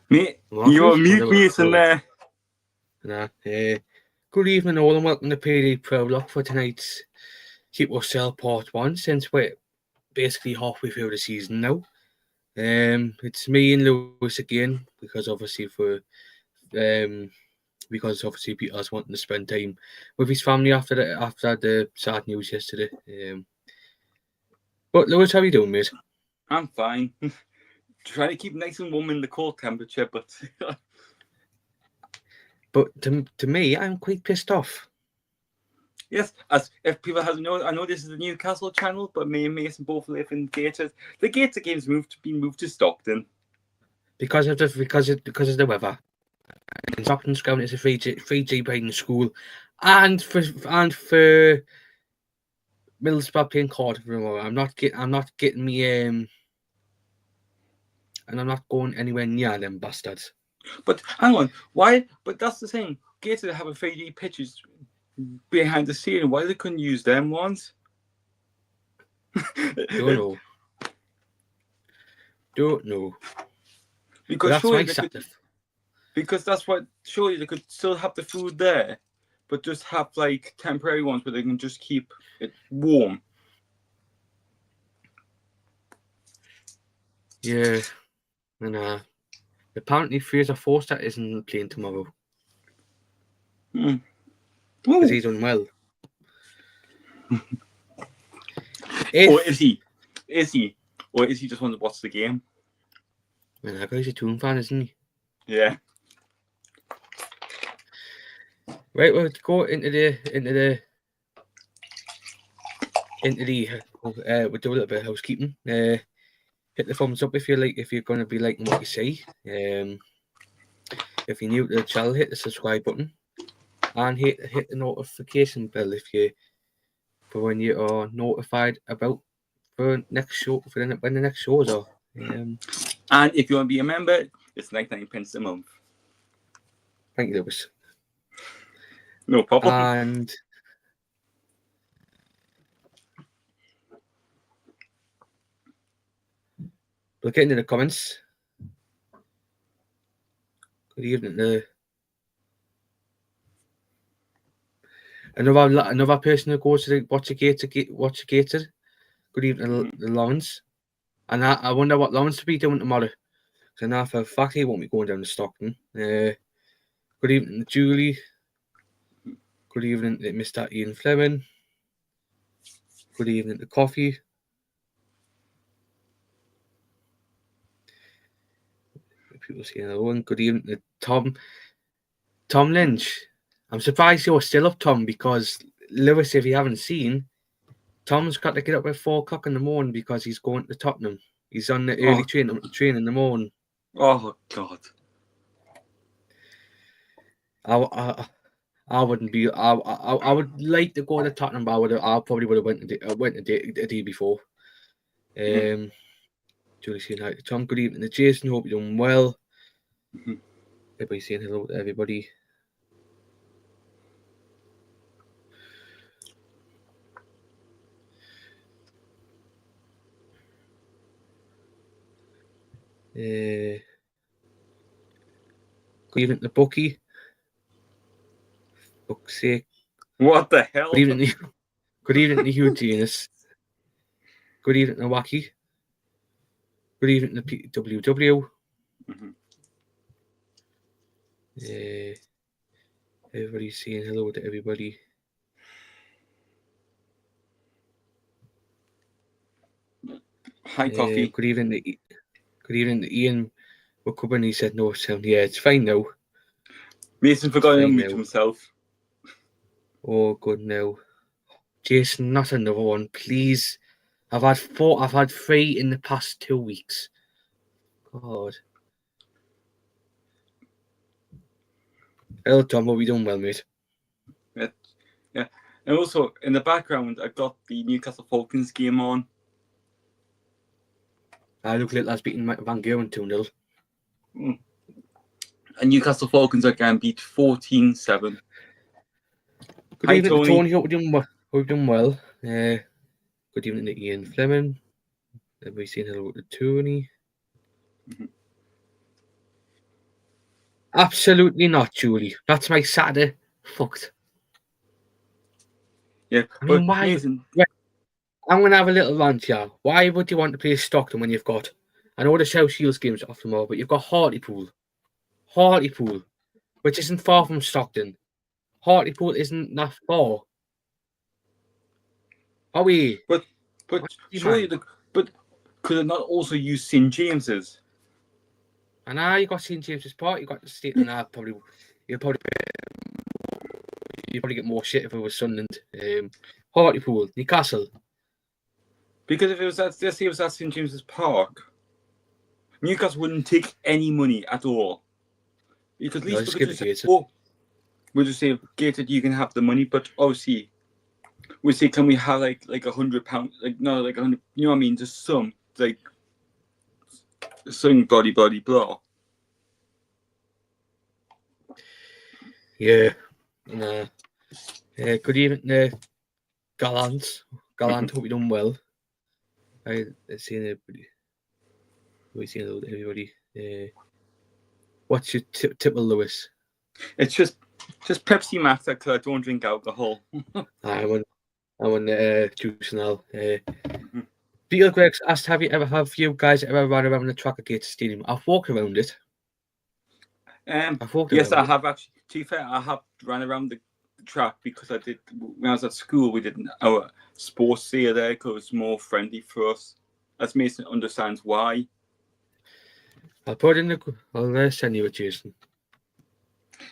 Mate, you're mute in there. Nah, good evening all and welcome to PD Proudlock for tonight's Keep or Sell Part 1, since we're basically halfway through the season now. It's me and Lewis again, because obviously Peter's wanting to spend time with his family after the sad news yesterday. But Lewis, how are you doing, mate? I'm fine. Trying to keep nice and warm in the cold temperature, but to me, I'm quite pissed off. Yes, as if people haven't known, I know this is the Newcastle channel, but me and Mason both live in Gators. The Gator game's been moved to Stockton because of the weather. In Stockton's ground, it's a 3G playing in school, and for Middlesbrough playing Cardiff tomorrow. I'm not getting me and I'm not going anywhere near them bastards. But hang on, why? But that's the thing. Gators have a 3D pitches behind the scene. Why they couldn't use them ones? Don't know. Because that's what surely they could still have the food there, but just have like temporary ones where they can just keep it warm. Yeah, and apparently Fraser Forster isn't playing tomorrow. Because he's unwell. Or is he? Or is he just want to watch the game? Man, that guy's a Toon fan, isn't he? Yeah. Right, well, let's go into the we'll do a little bit of housekeeping. Hit the thumbs up if you're going to be liking what you see. If you're new to the channel, hit the subscribe button and hit the notification bell for when you are notified about when the next shows are. And if you want to be a member, it's 99p a month. Thank you, Lewis. No problem. And we'll get into the comments. Good evening. Another person who goes to watch a Gator. Good evening, Lawrence. And I wonder what Lawrence will be doing tomorrow. So now for a fact he won't be going down to Stockton. Good evening, Julie. Good evening to Mr. Ian Fleming. Good evening to Coffee. People saying another one. Good evening to Tom Lynch. I'm surprised you're still up, Tom, because Lewis, if you haven't seen, Tom's got to get up at 4 o'clock in the morning because he's going to Tottenham. He's on the early train in the morning. Oh God! I wouldn't be. I would like to go to Tottenham, but I probably would have went a day before. Julie saying hi to Tom. Good evening to Jason. Hope you're doing well. Everybody saying hello to everybody. Good evening to Bucky. Fuck's sake. What the hell? Good evening to Hugh Janus. Good evening to Wacky. Good evening to PWW. Everybody's saying hello to everybody. Hi, Coffee. Good evening to Ian. We're coming. He said no sound. Yeah, it's fine now. Mason forgot to unmute himself. Oh, good now. Jason, not another one, please. I've had 3 in the past 2 weeks. God. Hello, Tom. Are we doing well, mate? Yeah. And also, in the background, I got the Newcastle Falcons game on. I look like that's beating Van Galen 2-0. And Newcastle Falcons are going to beat 14-7. Good evening to Tony. Hope we're doing well. Good evening to Ian Fleming. Everybody saying hello to Tony. Absolutely not, Julie. That's my Saturday. Fucked. Yeah, I mean, but why? Mason, Right, I'm going to have a little rant here. Why would you want to play Stockton when you've got... I know the South Shields games are off tomorrow, but you've got Hartlepool. Hartlepool, which isn't far from Stockton. Hartlepool isn't that far. Are we? but What do you surely mind? but could it not also use St James's? And now you got St James's Park. You got the state, and you'll probably get more shit if it was Sunderland. Hartlepool, Newcastle. Because if it was at, let's say it was at St James's Park, Newcastle wouldn't take any money at all. Because at least we could just say, oh, we'll just say, Gated, you can have the money, but obviously, we say, can we have like £100, like no, like 100, you know what I mean? Just some like some blah. Yeah. And, good evening, Gallant. Gallant, hope you done well. I've seen everybody. We've seen everybody. What's your tip of Lewis? It's just Pepsi Max because I don't drink alcohol. I'm on juice now. Beetle Greg's asked, have you guys ever run around the track at Gates Stadium? I've walked around it. Yes, I have actually. To be fair, I have run around the track because I did when I was at school. We did our sports day there because it was more friendly for us. As Mason understands why. I'll send you a Jason.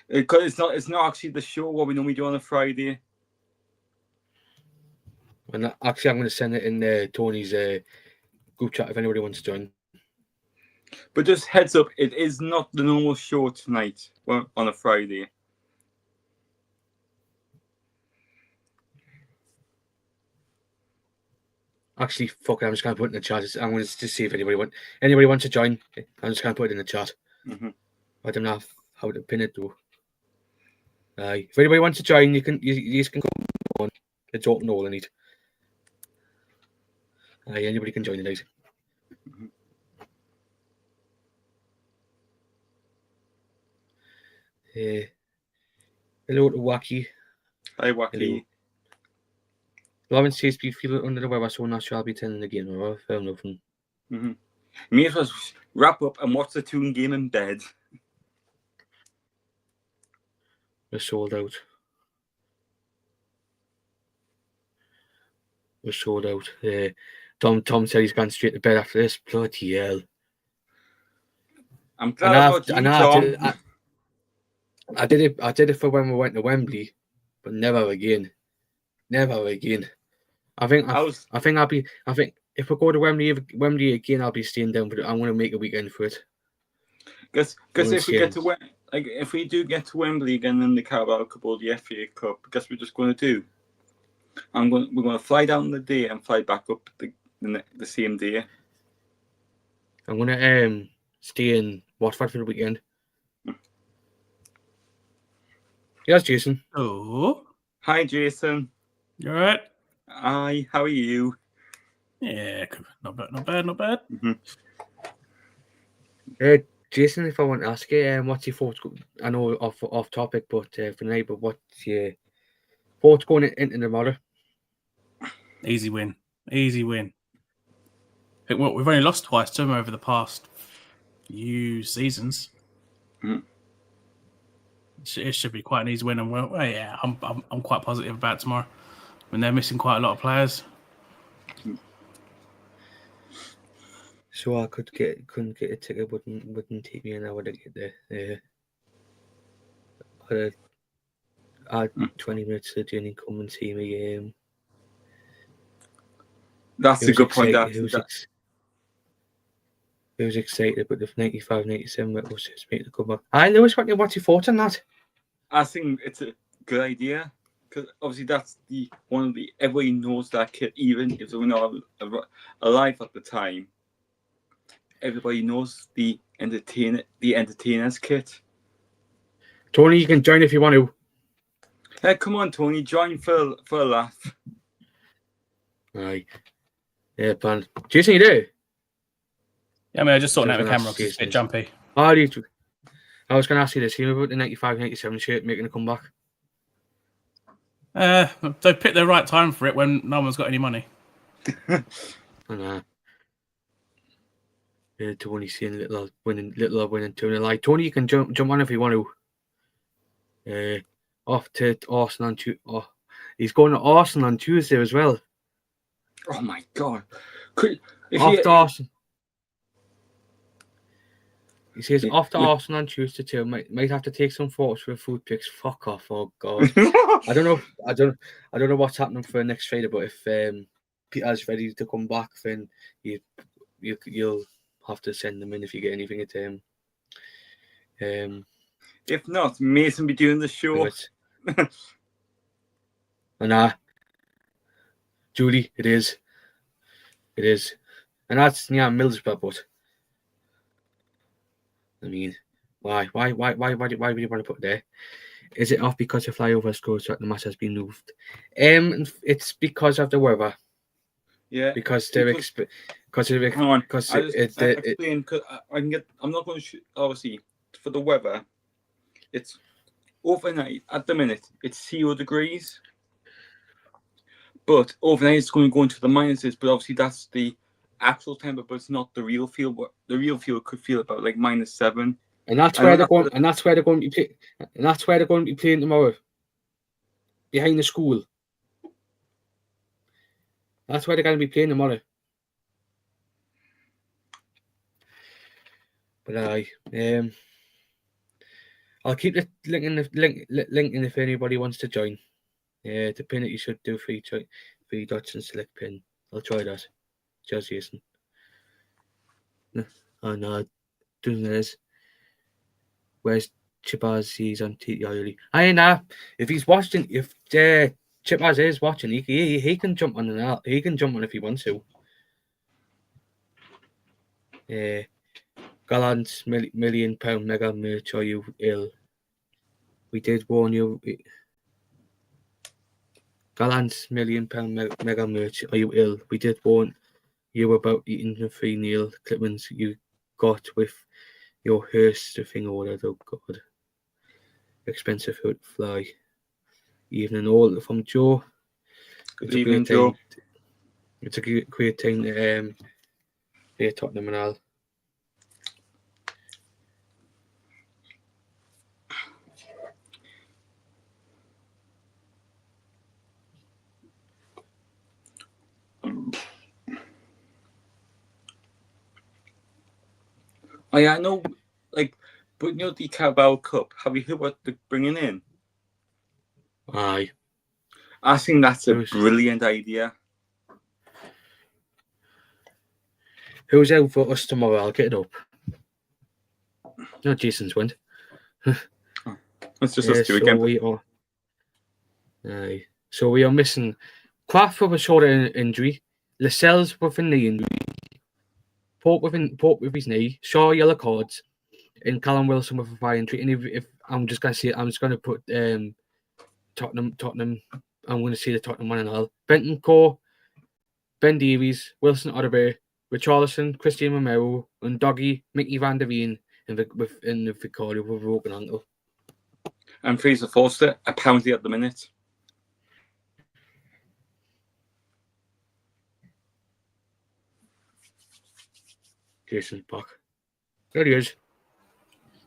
Because it's not actually the show what we normally do on a Friday. And actually, I'm going to send it in Tony's group chat if anybody wants to join. But just heads up, it is not the normal show tonight on a Friday. Actually, fuck it, I'm just going to put it in the chat. I'm going to see if anybody wants to join. I'm just going to put it in the chat. Mm-hmm. I don't know how to pin it though. If anybody wants to join, you can come on. It's open all I need. Anybody can join tonight. Mm-hmm. Hello to Wacky. Hi, Wacky. Hello. Lawrence says, "Be feeling under the weather, so not sure I'll be telling again." Well, fair enough. Mm-hmm. May as well wrap up and watch the Toon game in bed. We're sold out. Tom said he's gone straight to bed after this. Bloody hell. I'm glad about you, Tom. I did it for when we went to Wembley, but never again. Never again. I think if we go to Wembley again, I'll be staying down. But I'm going to make a weekend for it. Because if we get to if we do get to Wembley again in the Carabao Cup or the FA Cup, guess we're just going to do. We're going to fly down the day and fly back up the same day. I'm going to stay in Watford for the weekend. Yes, Jason. Oh. Hi, Jason. You all right? Hi, how are you? Yeah, not bad. Mm-hmm. Jason, if I want to ask you, what's your thoughts? I know off topic, but for now, but what's your thoughts going into the matter? Easy win. We've only lost twice to them over the past few seasons. Mm-hmm. It should be quite an easy win, and I'm quite positive about tomorrow. When they're missing quite a lot of players. So I couldn't get a ticket, wouldn't take me an hour to get there. I had 20 minutes to the journey, come and see me. That's a good point. He was excited, but the 95, 97 it was just make the comeback. Lewis, what's your thoughts on that? I think it's a good idea because obviously that's everybody knows that kid, even if they were not alive at the time. Everybody knows the entertainers kit. Tony, you can join if you want to. Hey, come on, Tony, join for a laugh. Aye. Yeah, plan. Jason, you do? Yeah, I mean, I just sorting out the camera because it's a bit jumpy. I was going to ask you this. You know about the 95-97 shirt making a comeback? They picked the right time for it when no one's got any money. I know. Yeah, Tony seeing little winning 2-0. Like, Tony, you can jump on if you want to. Off to Arsenal on Tuesday. Oh, he's going to Arsenal on Tuesday as well. Oh my God! Arsenal. He says after Arsenal on Tuesday too. Might have to take some photos for food pics. Fuck off! Oh God! I don't know what's happening for next Friday, but if Peter's ready to come back, then you'll have to send them in if you get anything at him. If not, Mason be doing the show. And Julie, it is, and that's Middlesbrough. But I mean, why would you want to put it there? Is it off because the flyover scores that the match has been moved? It's because of the weather. Yeah, because they're hang on. Because explain. I'm not going to obviously for the weather. It's overnight at the minute. It's 0 degrees, but overnight it's going to go into the minuses. But obviously that's the actual temperature, but it's not the real feel. But the real feel could feel about like -7. And that's where they're going. And that's where they're going to be playing. And that's where they're going to be playing tomorrow. Behind the school. That's where they're going to be playing tomorrow. But I'll keep the link in if anybody wants to join. The pin it you should do 3 dots and select pin. I'll try that. Just Jason. Oh no, doing this. Where's Chipaz? He's on TTI. I know. If he's watching, if Chipaz is watching, he can jump on and he can jump on if he wants to. Gallant's £1 million mega merch. Are you ill? We did warn you. Gallant's £1 million mega merch. Are you ill? We did warn you about eating the 3-meal clippings you got with your Hearst thing ordered. Oh God, expensive food fly. Evening all from Joe. Good evening, Joe. It's a great time to play Tottenham and all. Oh yeah, I know. Like, but you know the Carabao Cup. Have you heard what they're bringing in? Aye. I think that's a brilliant idea. Who's out for us tomorrow? I'll get it up. No, Jason's went. It's just us two again. Aye. So we are missing Kraft with a shoulder injury, Lascelles with a knee injury, Pope with his knee, Shaw yellow cards, and Callum Wilson with a thigh injury. And if I'm just gonna put Tottenham. I'm going to see the Tottenham one and all. Benton Core, Ben Davies, Wilson Odobert, Richarlison, Christian Romero, and Doggy, Mickey Van der Veen, and the Vicario with a broken ankle. And Fraser Forster, apparently at the minute. Jason's back. There he is.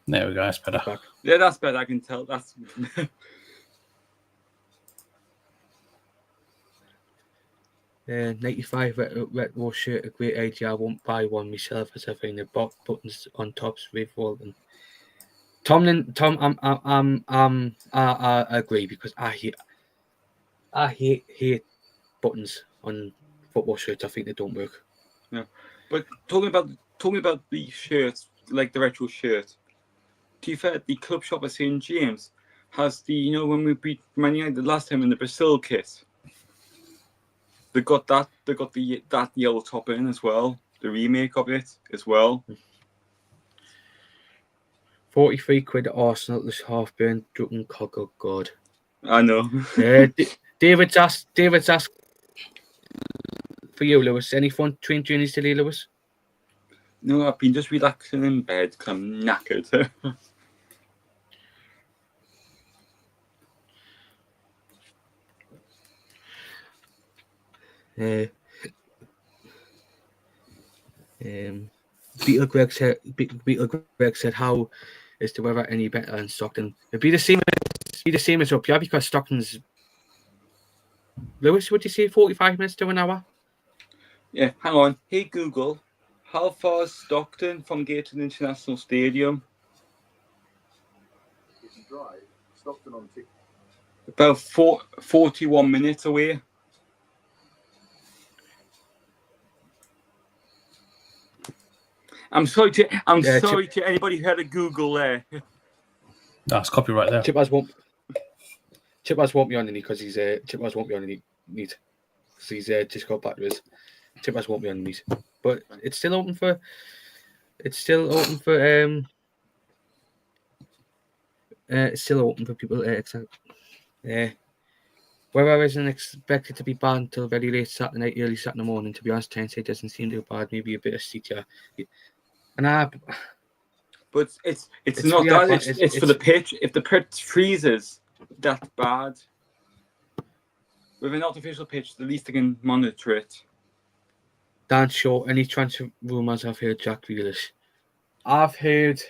There we go. That's better. Back. Yeah, that's better. I can tell. That's. 95 retro shirt, a great idea. I won't buy one myself as I think the buttons on tops with Walden. Tom, I agree because I hate buttons on football shirts. I think they don't work. Yeah, but talking about the shirts, like the retro shirt. To be fair, the club shop at St James has the when we beat Man United last time in the Brazil kit. They got that. They got that yellow top in as well. The remake of it as well. 43 quid at Arsenal. This half burn drunken cock. Oh God. I know. David's asked for you, Lewis. Any fun train journeys today, Lewis? No, I've been just relaxing in bed because I'm knackered. Beetle Greg said, how is the weather any better than Stockton? It'd be the same as up here because Stockton's. Lewis, would you say 45 minutes to an hour? Yeah, hang on. Hey Google, how far is Stockton from Gateshead International Stadium? If you drive, Stockton on ticket. About 41 minutes away. I'm sorry to anybody who had a Google there. That's copyright there. Chipaz won't be on any because he's Chipaz won't be on any meet. So he's just got back to us. Chipaz won't be on the meet. But it's still open for people. Weather isn't expected to be bad until very late Saturday night, early Saturday morning. To be honest, Tyneside doesn't seem too bad. Maybe a bit of sleet, yeah. But it's not that. It's for the pitch. If the pitch freezes, that's bad. With an artificial pitch, the least they can monitor it. Dan Shaw, any transfer rumours I've heard, Jack Grealish? I've heard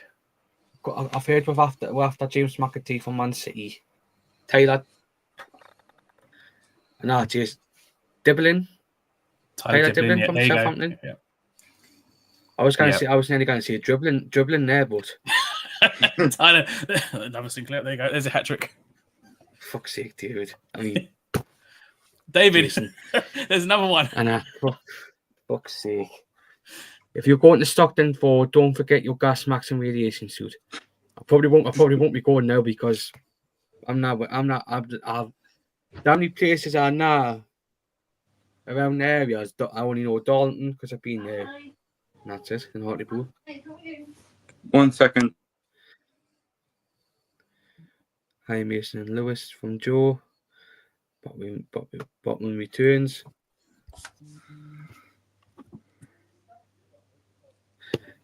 we're after James McAtee from Man City. Tyler. No, just Dibbling. Tyler Dibbling from Southampton. Yeah. I was nearly going to say dribbling there, but Tyler, another Sinclair. There you go. There's a hat trick. Fuck's sake, dude. I mean, David, there's another one. And fuck's sake. If you're going to Stockton don't forget your gas mask and radiation suit. I probably won't be going now because I'm not. How many places are now around the areas? I only know Dalton because I've been there. And that's it. In Hartlepool. 1 second. Hi, Mason and Lewis from Joe. Botman returns.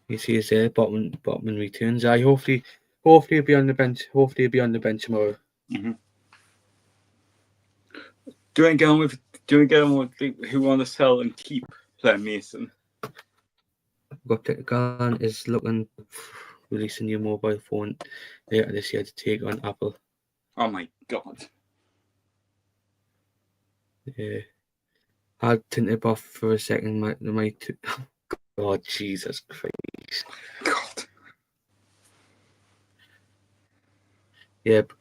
You see us there. Botman returns. Hopefully he'll be on the bench. Hopefully he'll be on the bench tomorrow. Mm-hmm. Do we get on with who want to sell and keep player Mason? Gun is looking release a new mobile phone later this year to take on Apple. Oh my god. Yeah. I'll turn it off for a second. God, Jesus Christ. God. Yep.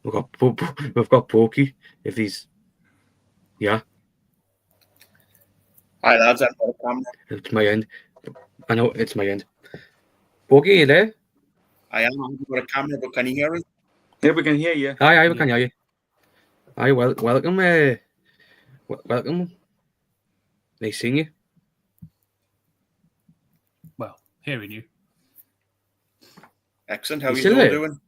We've got Pokey. If he's, yeah. Hi lads, I've got a camera. It's my end. I know it's my end. Pokey, are you there? I am. I've got a camera, but can you hear us? Yeah, we can hear you. Aye, we can hear you. Aye, welcome. Welcome. Nice seeing you. Well, hearing you. Excellent. How are You you all still doing?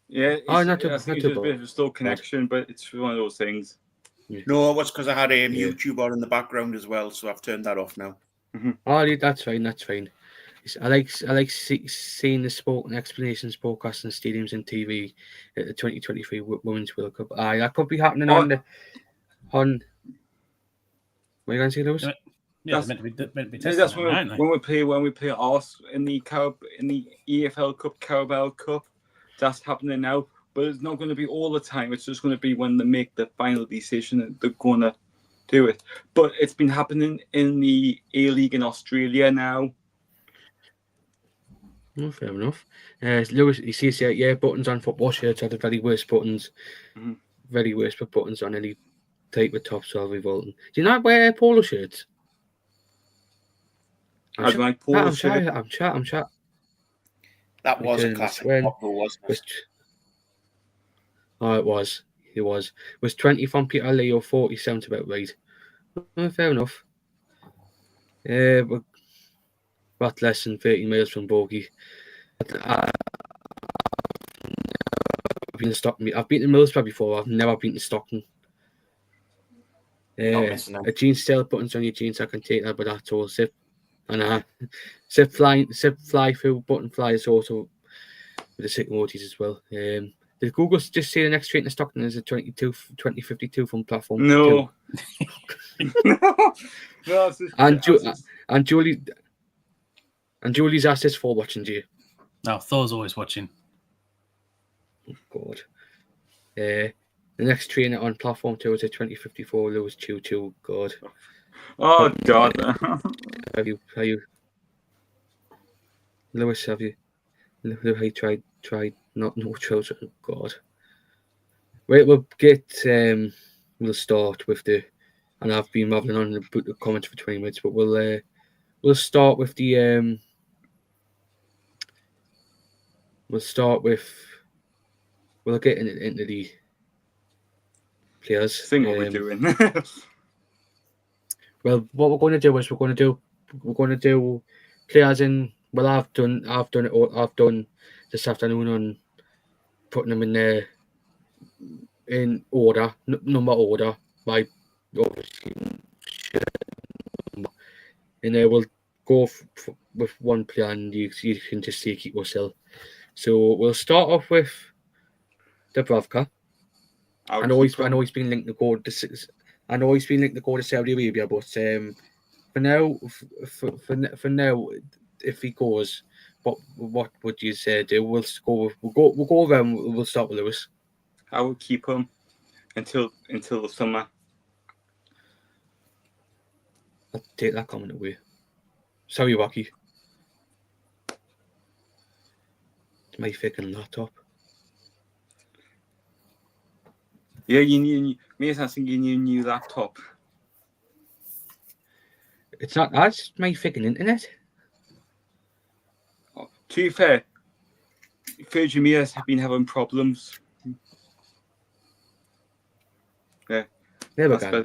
Yeah, not too I think it's just a bit of a slow connection, but it's one of those things. Yeah. No, it was because I had a YouTube on in the background as well, so I've turned that off now. Mm-hmm. Oh, that's fine. I like seeing the sport and explanations broadcast in stadiums and TV at the 2023 Women's World Cup. Aye, that could be happening on. What are you going to say, Lewis? Yeah, it's meant to be tested. That's when we play Arse in the EFL Cup, Carabao Cup. That's happening now, but it's not going to be all the time. It's just going to be when they make the final decision that they're going to do it. But it's been happening in the A-League in Australia now. Oh, fair enough. Lewis, he says here, buttons on football shirts are the very worst buttons. Mm-hmm. Very worst buttons on any type of top 12 revolting. Do you not wear polo shirts? I like polo shirts. I'm chat. That was a classic popper, wasn't it? Oh, it was. It was 20 from Peter Leo, 40 sounds about right. Fair enough. But less than 30 miles from Bogey. I've been to Stockton. I've been to Middlesbrough before. I've never been to Stockton. A jeans still buttons on your jeans. I can take that, but that's all. Zip And Zip fly through button flyers also with the sick emojis as well. Did Google just say the next train to Stockton is a 2052 from platform? No. No, it's just, And Julie's asked us for watching you. No, Thor's always watching. Oh, God. The next train on platform 2 is a 2054 Lewis Choo Choo. God. Oh, God. Have you Lewis, have you tried not no trousers? Oh, God. Right, we'll start with and I've been rattling on the comments for 20 minutes, but we'll start with the we'll get into the players. Think what we're doing. Well, what we're going to do is we're going to do players in. Well, I've done this afternoon on putting them in there in order, number order by obviously, and we'll go with one player, and you can just take it yourself. So we'll start off with Dubravka. I know he's been linked to go to. I know he's been linked to go to Saudi Arabia, but for now, if he goes, what would you say? We'll go around. We'll start with Lewis. I will keep him until the summer. I'll take that comment away. Sorry, Rocky. It's my freaking laptop. Yeah, me asking you need a new laptop. It's not. That's my freaking internet. Oh, to be fair, Virgin Media's have been having problems. Yeah. There we go.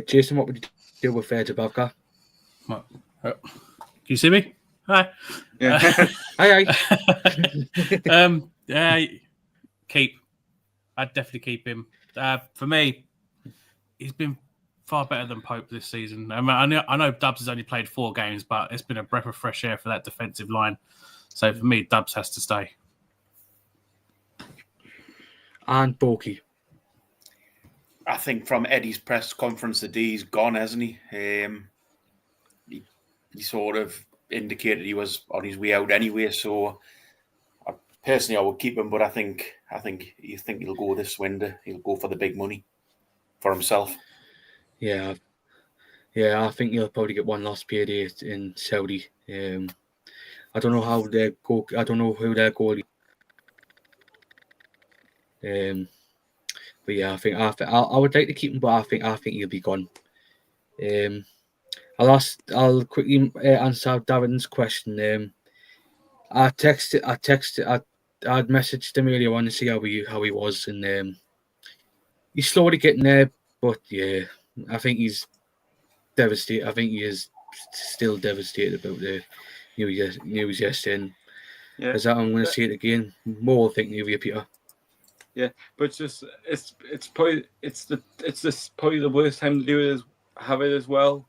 Jason, what would you do with Dubravka? Can you see me? Hi. Yeah. Hi. Keep. I'd definitely keep him. For me, he's been far better than Pope this season. I know Dubs has only played 4 games, but it's been a breath of fresh air for that defensive line. So for me, Dubs has to stay. And Borky. I think from Eddie's press conference today, he's gone, hasn't he? He sort of indicated he was on his way out anyway. So personally, I would keep him, but I think he'll go this window. He'll go for the big money for himself. Yeah. I think he'll probably get one last payday in Saudi. I don't know how they go. I don't know who their goalie. But yeah, I would like to keep him, but I think he'll be gone. I'll quickly answer Darren's question. I'd messaged him earlier on to see how he was, and he's slowly getting there. But yeah, I think he's devastated. I think he is still devastated about the news yesterday. Yeah, because I'm going to say it again. More thinking of you, Peter. Yeah, but it's probably the worst time to do it have it as well.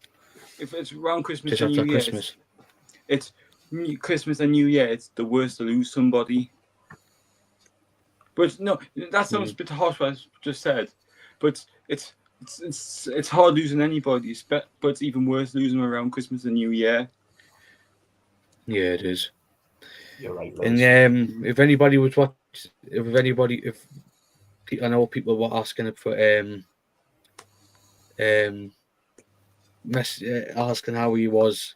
If it's around Christmas and New Year, it's Christmas and New Year. It's the worst to lose somebody. But no, that sounds a bit harsh what I just said. But it's hard losing anybody, but it's even worse losing around Christmas and New Year. Yeah, it is. You're right, Lewis. And if anybody was watching, I know people were asking for asking how he was.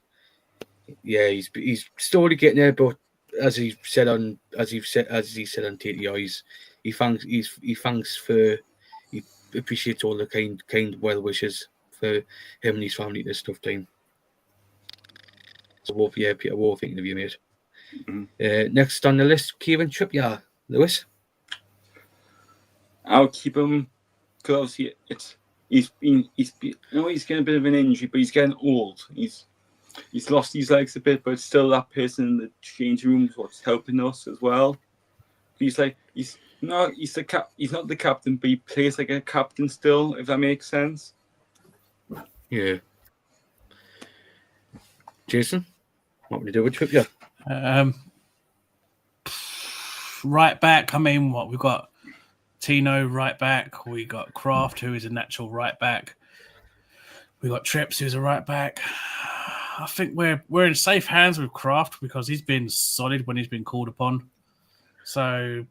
Yeah, he's slowly getting there, but as he said on TTI, he appreciates all the kind well wishes for him and his family this tough time. So Peter, what thinking of you, mate? Mm-hmm. Next on the list, Kieran Trippier, Lewis. I'll keep him because obviously he's getting a bit of an injury, but he's getting old. He's lost his legs a bit, but still that person in the change room is what's helping us as well. He's not the captain, but he plays like a captain still, if that makes sense. Yeah. Jason, what would you do with Trippier? Right back. I mean, what we've got Tino right back. We got Kraft, who is a natural right back. We got Trips, who's a right back. I think we're in safe hands with Kraft because he's been solid when he's been called upon. So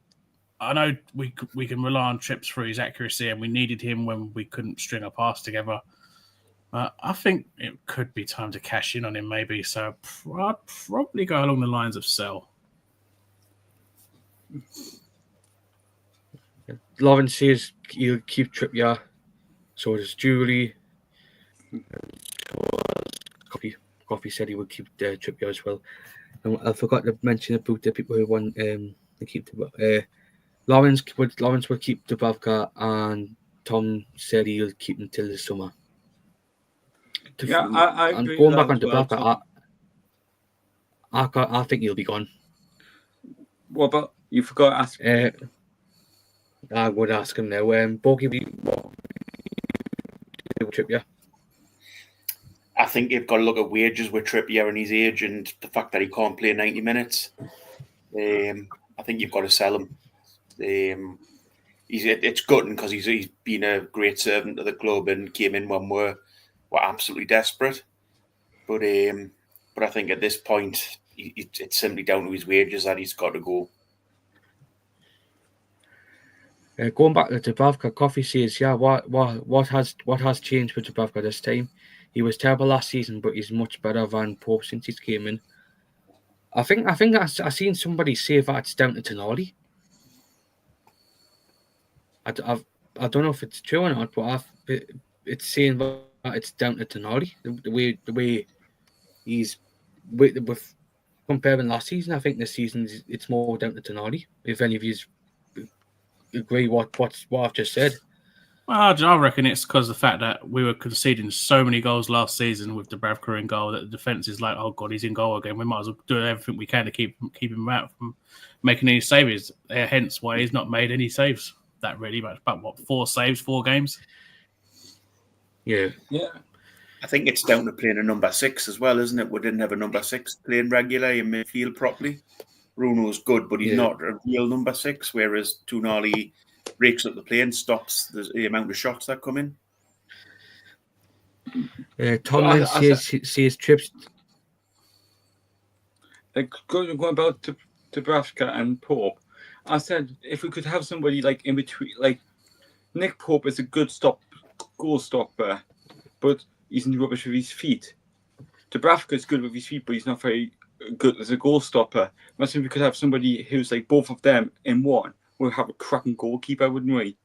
I know we can rely on Trips for his accuracy, and we needed him when we couldn't string a pass together. I think it could be time to cash in on him, maybe. So I'd probably go along the lines of sell. Lauren says he'll keep Trippier. So does Julie. Coffee said he would keep Trippier as well. And I forgot to mention about the people who want to keep the Lawrence would keep Dubravka, and Tom said he'll keep him till the summer. Yeah, I agree. And going back on Dubravka, I think he'll be gone. What about you? Forgot to ask. I would ask him now. Bogey, what Trippier? I think you've got to look at wages with Trippier and his age and the fact that he can't play 90 minutes. I think you've got to sell him. It's gutting because he's been a great servant to the club and came in when we're absolutely desperate. But I think at this point, it's simply down to his wages that he's got to go. Going back to Dubravka, Coffee says, yeah, what has changed with Dubravka this time? He was terrible last season, but he's much better than Pope since he's came in. I think I seen somebody say that it's down to Tonali. I don't know if it's true or not, but it's saying that it's down to Tonali. The way he's with comparing last season, I think this season it's more down to Tonali. If any of you agree what I've just said. Well, I reckon it's because of the fact that we were conceding so many goals last season with Dubravka in goal that the defence is like, oh God, he's in goal again. We might as well do everything we can to keep him out from making any saves. Hence why he's not made any saves that really much. But 4 saves, 4 games? Yeah. I think it's down to playing a number 6 as well, isn't it? We didn't have a number 6 playing regularly in midfield properly. Bruno's good, but he's not a real number 6, whereas Tonali breaks up the play and stops the amount of shots that come in. Tomlin says Trips. Going back to Dubravka and Pope, I said if we could have somebody like in between, like Nick Pope is a good goal stopper, but he's rubbish with his feet. Dubravka is good with his feet, but he's not very good as a goal stopper. Imagine if we could have somebody who's like both of them in one. We'll have a cracking goalkeeper, wouldn't we?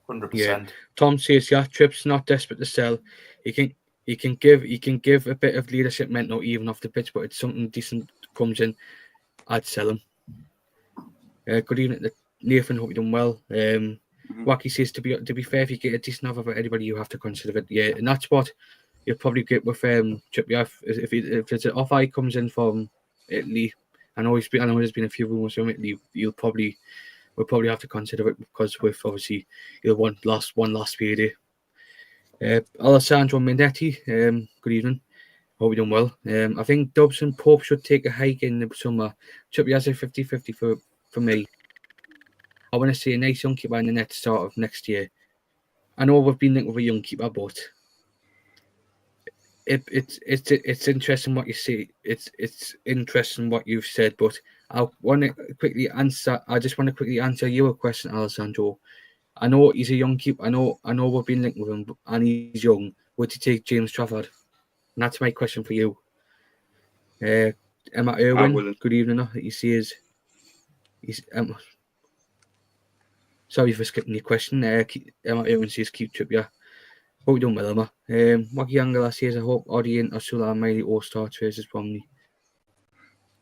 100%. Yeah. Tom says, yeah, Tripp's not desperate to sell. He can give a bit of leadership mental even off the pitch, but it's something decent comes in, I'd sell him. Good evening, Nathan. Hope you're doing well. Wacky says to be fair, if you get a decent offer for anybody, you have to consider it. Yeah, and that's what you'll probably get with Trippier. If it's an offer he comes in from Italy. I know there's been a few rumours from Italy. We'll probably have to consider it because with obviously he'll want one last payday. Alessandro Minetti, good evening. Hope you're doing well. I think Dubs and Pope should take a hike in the summer. Trippier's a 50-50 for me. I want to see a nice young keeper in the net start of next year. I know we've been linked with a young keeper, but it's interesting what you see. It's interesting what you've said, but I want to quickly answer. I just want to quickly answer your question, Alessandro. I know he's a young keeper. I know we've been linked with him, and he's young. Would you take James Trafford? And that's my question for you. Emma Irwin, good evening. He says he's sorry for skipping your question. Emma Irwin says keep Trippier. Hope you're doing well, Emma. Wacky Angela says I hope Audi and Ursula are mainly all-star traces from me.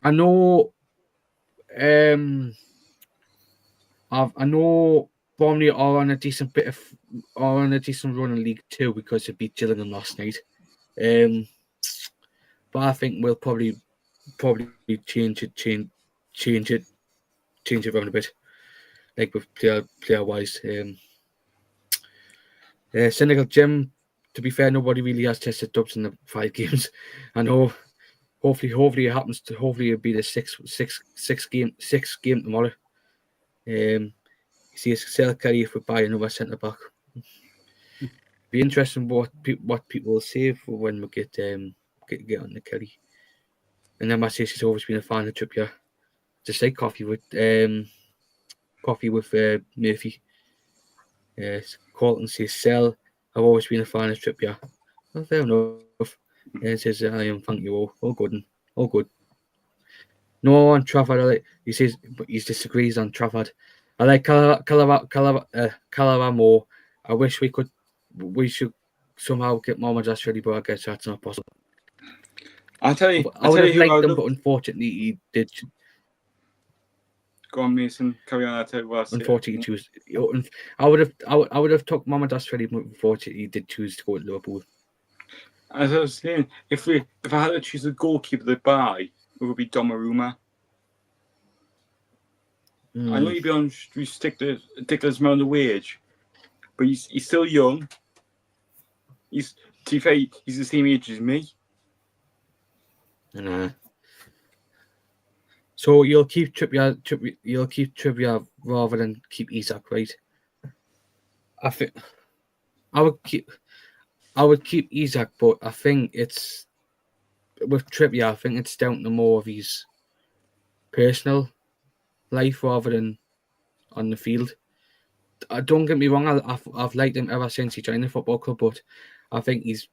I know I know Bromley are on a decent run in League 2 because they beat Gillingham last night. But I think we'll probably change it around a bit, like with player wise. Cynical Jim to be fair, nobody really has tested Dubs in the 5 games. I know. Hopefully it happens. Hopefully it'll be the sixth game tomorrow. You see, a sell Kelly if we buy another centre back. Be interesting what people will say for when we get on the Kelly. And then my sister's always been a fan of Trippier. Just like coffee with Murphy. Colton says sell. I've always been a fan of Trippier. Well, fair enough. And it says I am. Thank you all good. All good. No on Trafford. He says, but he disagrees on Trafford. I like Calabar more. I wish we should somehow get Mohamed Ashredi, but I guess that's not possible. I would have liked them, but unfortunately he did. Go on, Mason. Carry on. Unfortunately, he chose. I would have took Mohamed Ashredi, but unfortunately he did choose to go to Liverpool. As I was saying, if I had to choose a goalkeeper to buy, it would be Donnarumma. I know you'd be on a ridiculous amount of wage, but he's still young. To be fair, he's the same age as me. So you'll keep Trippier rather than keep Isak, right? I think I would keep Isak, but I think it's with Trippier. I think it's down to more of his personal life rather than on the field. Don't get me wrong. I've liked him ever since he joined the football club, but I think he's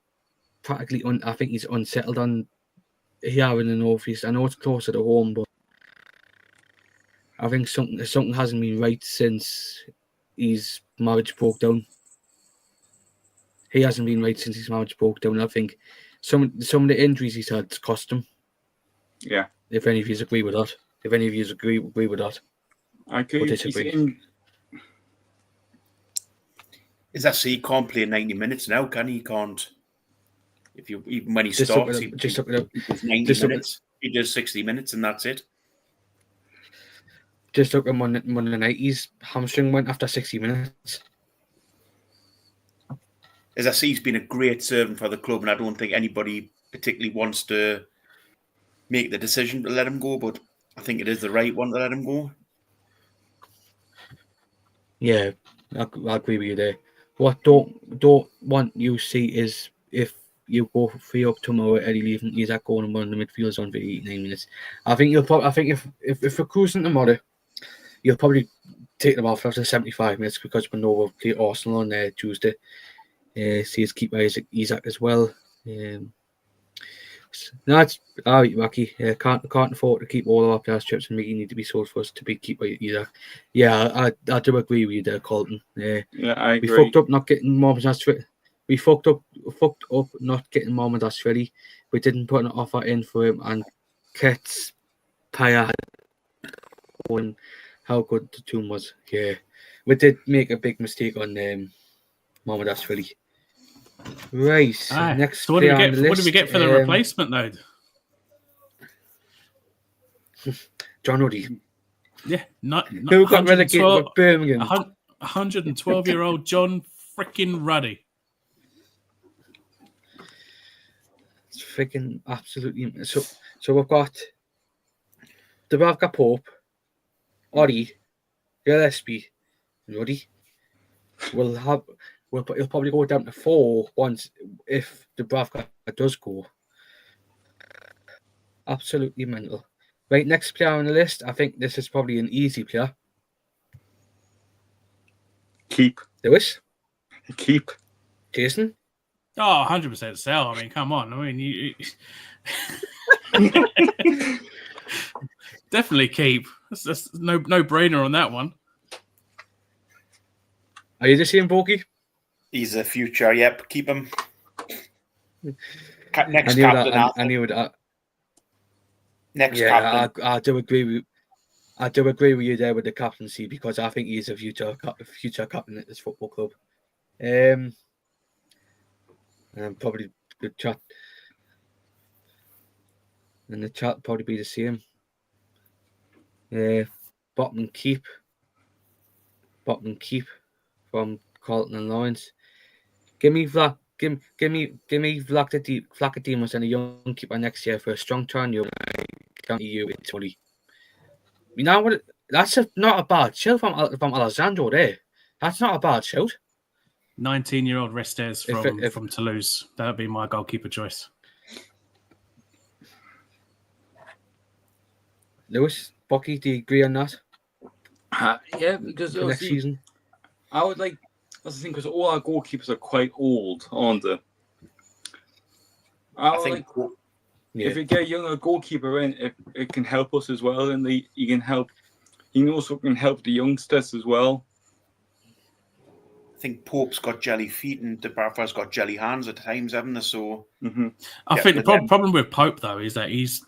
practically I think he's unsettled on here in the northeast. I know it's closer to home, but I think something hasn't been right since his marriage broke down. He hasn't been right since his marriage broke down. I think some of the injuries he's had cost him. Yeah. If any of you agree with that. If any of you agree with that. I agree. Or disagree. Is that so? He can't play 90 minutes now, can he? He can't. Even when he starts, he does 90 minutes. He does 60 minutes, and that's it. Just look at Monday night. His hamstring went after 60 minutes. As I say, he's been a great servant for the club, and I don't think anybody particularly wants to make the decision to let him go, but I think it is the right one to let him go. Yeah, I agree with you there. What don't want you see is if you go free up tomorrow, Eddie leaving, Isak going and one of the midfielders on for 89 minutes. I think if we're cruising tomorrow, you'll probably take them off after 75 minutes because we know we'll play Arsenal on Tuesday. See his keeper Isak as well. No, it's all right, Wacky. Can't afford to keep all of our players trips and Mickey need to be sold for us to be keeper either. Yeah, I do agree with you there, Colton. Yeah, I agree. We fucked up not getting Mohamed Ashredi. We fucked up not getting Mohamed Ashredi. We didn't put an offer in for him, and Ket's Paya on how good the tune was. Yeah, we did make a big mistake on Mohamed Ashredi. Right. Next so what do we get for the replacement though? John Ruddy. Yeah, who got relegated with Birmingham? 112-year-old John freaking Ruddy. It's freaking absolutely. So we've got Dubravka Pope, Ori, Gillespie, Ruddy. He'll probably go down to 4 once if Dubravka does go. Absolutely mental. Right, next player on the list. I think this is probably an easy player. Keep. Lewis? Keep. Jason? Oh, 100% sell. I mean, come on. I mean, you definitely keep. That's no brainer on that one. Are you the same, Borky? He's a future. Yep, keep him. Next captain. I knew that. Next captain. I do agree with. I do agree with you there with the captaincy because I think he's a future captain at this football club. And probably the chat. And the chat probably be the same. Bottom keep from Carlton and Lawrence. Give me give me Vlachodimos and a young keeper next year for a strong turn. You'll county you in 20. You know what? That's not a bad shout from Alessandro there. That's not a bad shout. 19-year-old Restes from Toulouse. That would be my goalkeeper choice. Lewis, Bucky, do you agree on that? Yeah, because For next season, I would like. That's the thing, because all our goalkeepers are quite old, aren't they? I think If you get a younger goalkeeper in, it can help us as well, and he can help. He also can help the youngsters as well. I think Pope's got jelly feet and DeBarfa's got jelly hands at times, haven't they? So I think the problem with Pope though is that he's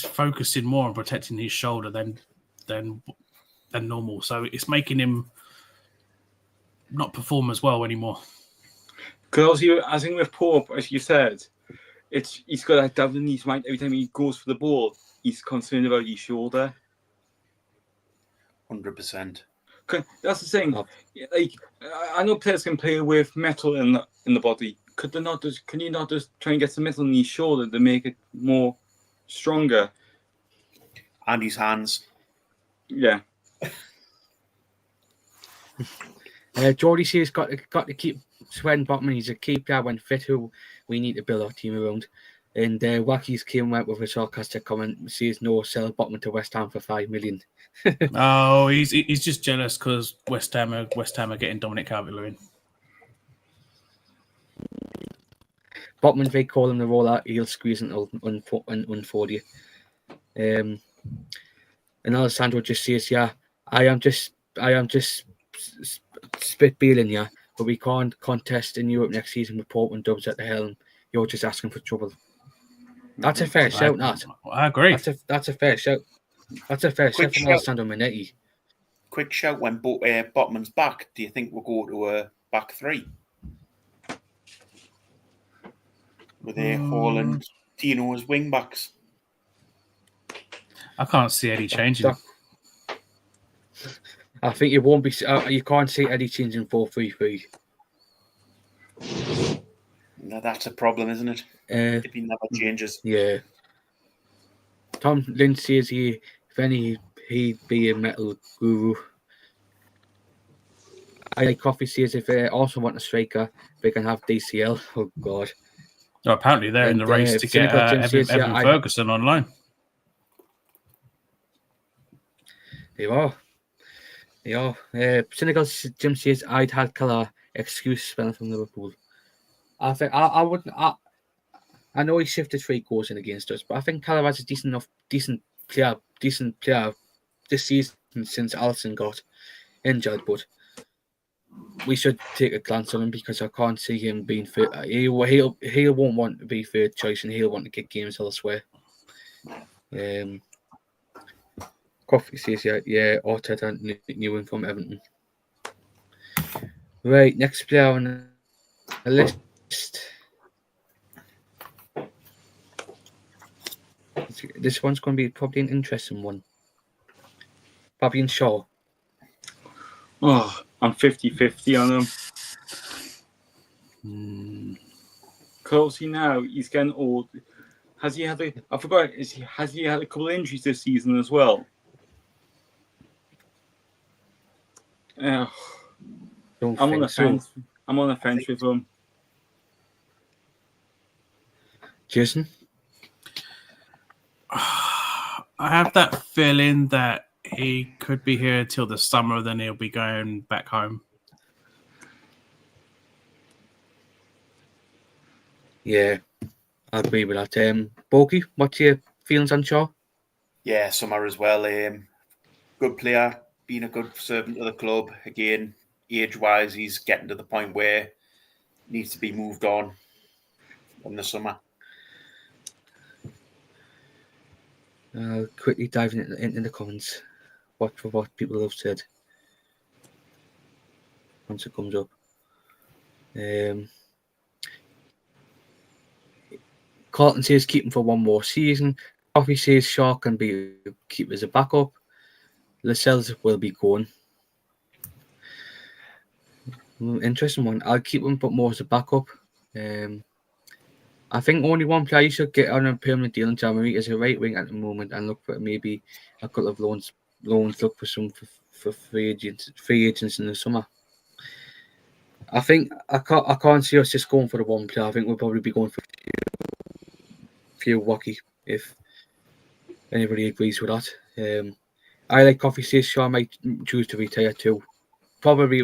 focusing more on protecting his shoulder than normal. So it's making him not perform as well anymore. Because I think with Pope, as you said, he's got that devil in his mind. Every time he goes for the ball, he's concerned about his shoulder. 100%. That's the thing. Like, I know players can play with metal in the body. Can you not just try and get some metal in his shoulder to make it more stronger? And his hands. Yeah. Geordie says got to keep Sven Botman. He's a key player when fit, who we need to build our team around. And Wacky's came out with a sarcastic comment. Says no, sell Botman to West Ham for $5 million. Oh, he's just jealous because West Ham are getting Dominic Calvert-Lewin. Botman, they call him the roller. He'll squeeze until 40. And Alessandro just says, "Yeah, I am just spitballing, yeah, but we can't contest in Europe next season with Portland Dubs at the helm. You're just asking for trouble." That's a fair shout, Nat. I agree. That's a fair shout. That's a fair shout from Alessandro Minetti. Quick shout, when Botman's back, do you think we'll go to a back three? With Hall and Tino as wing backs? I can't see Eddie changing. I think it won't be. You can't see Eddie changing 4-3-3. No, that's a problem, isn't it? If he never changes. Yeah. Tom Lynn says he'd be a metal guru. I like Coffee says if they also want a striker, they can have DCL. Oh God. Well, apparently they're in the race to get Evan Ferguson online. They are. Cynical Jim says I'd had Keller excuse spelling from Liverpool. I think I wouldn't. I know he shifted 3 goals in against us, but I think Keller has a decent player this season since Alisson got injured. But we should take a glance on him because I can't see him being fit. He won't want to be third choice, and he'll want to get games elsewhere. Coffee says yeah, Arteta knew him from Everton. Right, next player on the list. This one's going to be probably an interesting one. Fabian Shaw. Oh, I'm 50-50 on him. Closely now, he's getting old. Has he had has he had a couple of injuries this season as well? I'm on the fence. I'm on the fence with him. Jason? I have that feeling that he could be here till the summer, then he'll be going back home. Yeah, I agree with that. Bogey, what's your feelings on Shaw? Yeah, summer as well. Good player, being a good servant to the club. Again, age-wise, he's getting to the point where he needs to be moved on in the summer. Quickly diving into the comments. What people have said once it comes up. Carlton says keep him for one more season. Coffee says Shaw can be keep as a backup. Lascelles will be going. Interesting one. I'll keep him, but more as a backup. I think only one player should get on a permanent deal in January is a right wing at the moment, and look for maybe a couple of loans. Look for some for free agents in the summer. I think I can't see us just going for the one player. I think we'll probably be going for a few wacky if anybody agrees with that. I like Coffee says Shaw might choose to retire too. Probably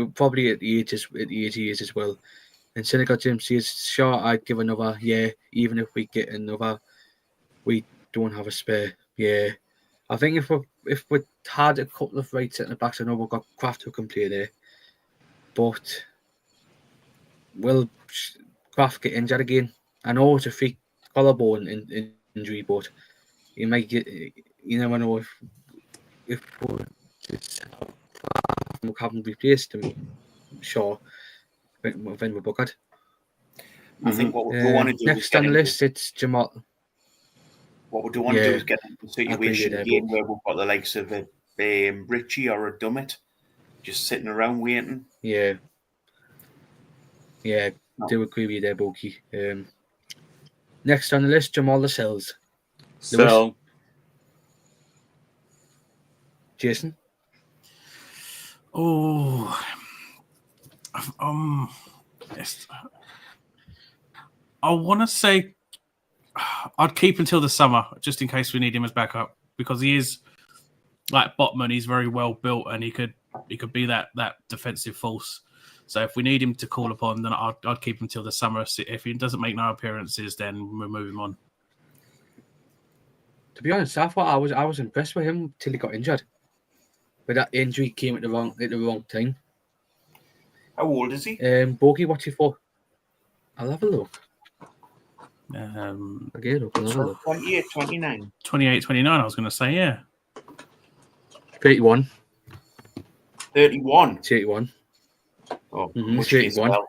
at the age he is as well. And Cynical Jim says Shaw I'd give another year, even if we get another. We don't have a spare. Yeah, I think if we had a couple of right centre backs, I know we've got Kraft who can play there, but will Kraft get injured again? I know it's a fake collarbone injury, but you might get. You never know if we haven't replaced him. Sure, when we book it. I think what we don't want to do next on the list, it's Jamal. What we don't want to do is get into a situation again where we've got the likes of a Richie or a Dummett just sitting around waiting. Yeah. Do agree with you there, Boki. Next on the list, Jamal Lascelles. So, Jason. Oh, I want to say I'd keep until the summer, just in case we need him as backup, because he is like Botman. He's very well built, and he could be that defensive force. So if we need him to call upon, then I'd keep him till the summer. If he doesn't make no appearances, then we'll move him on. To be honest, I thought I was impressed with him till he got injured. But that injury came at the wrong time. How old is he? Bogey, what's he for? I'll have a look. I'll get it up. I'll have a look. 28, 29. 28, 29, I was going to say, yeah. 31. 31? 31. Oh, 31. Well.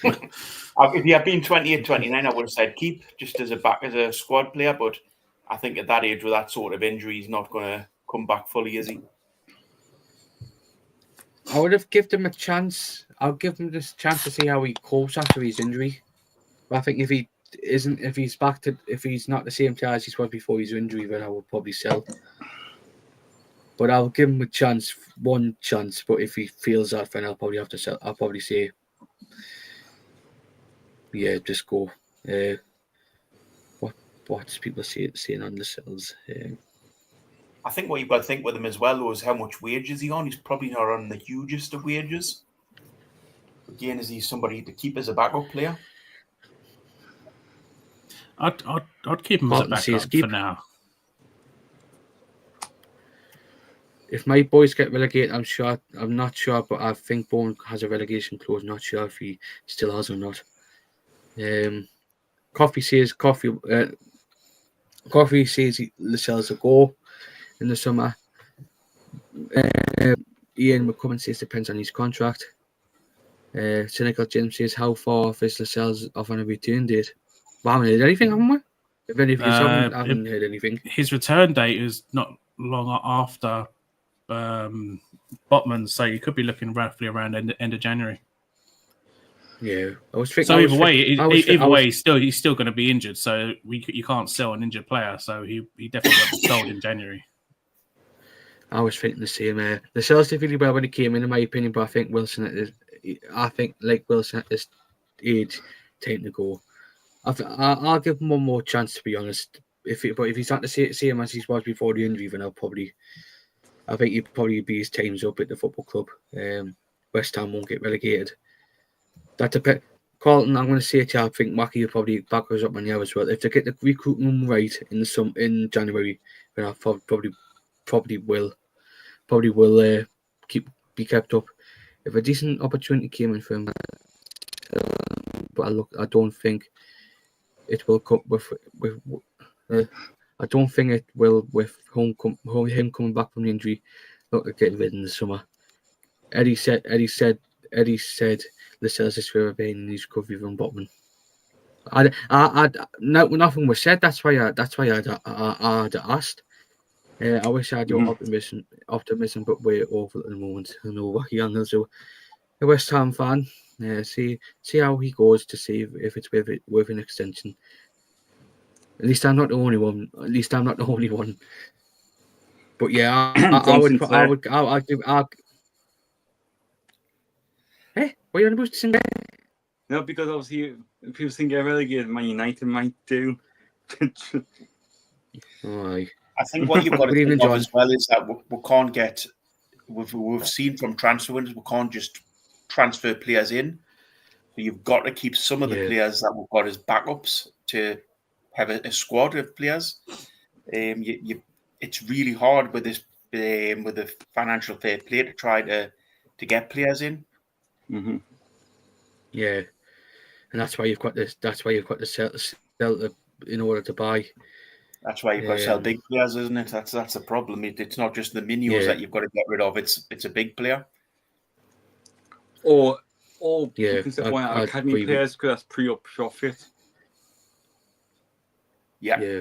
If he had been 28, 29, I would have said keep, just as a squad player, but I think at that age with that sort of injury, he's not going to come back fully, is he? I would have given him a chance. I'll give him this chance to see how he copes after his injury. But I think if he's not the same player as he was before his injury, then I would probably sell. But I'll give him a chance, one chance. But if he feels that, then I'll probably have to sell. I'll probably say, yeah, just go. What's people saying on the sales? I think what you've got to think with him as well, though, is how much wage is he on? He's probably not on the hugest of wages. Again, is he somebody to keep as a backup player? I'd keep him as a backup for now. If my boys get relegated, I'm not sure, but I think Bourne has a relegation clause. Not sure if he still has or not. Coffee says Lascelles a go in the summer. Ian McCubbin says depends on his contract. Cynical Jim says how far off is Lascelles off on a return date? We haven't heard anything, haven't we? If any of you haven't heard anything. His return date is not long after Botman, so you could be looking roughly around end of January. Yeah, I was thinking. So either way, he's still going to be injured. So you can't sell an injured player. So he definitely got sold in January. I was thinking the same. The sales did really well when he came in my opinion, but I think Wilson at this age, time to go. I'll give him one more chance, to be honest. If he's not the same as he was before the injury, then I think he'd probably be his time's up at the football club. West Ham won't get relegated. That depends. Carlton, I'm going to say it. I think Mackie will probably back us up on you as well. If they get the recruitment right in January, then I probably will be kept up. If a decent opportunity came in for him, but I don't think it will come with. I don't think it will with him coming back from the injury. Look at getting rid in the summer. Eddie said Lascelles is for a pain in his recovery from Botman. Nothing was said. That's why I had asked. I wish I had your optimism, but we're awful at the moment. I know Wacky Angles, so a West Ham fan. See how he goes to see if it's with an extension. At least I'm not the only one. But yeah, I would. Hey, what are you on about to say? No, because obviously people think get relegated, Man United might do. Oh, I think what you've got to Good evening, think of John. as well is that we can't get. We've seen from transfer windows, we can't just transfer players in. So you've got to keep some of the players that we've got as backups to have a squad of players. It's really hard with this with the financial fair play to try to get players in. Mm-hmm. Yeah, and that's why you've got this. That's why you've got to sell in order to buy. That's why you've got to sell big players, isn't it? That's the problem. It's not just the minions that you've got to get rid of. It's a big player. Or you can say academy players because that's pre-up profit. Yeah.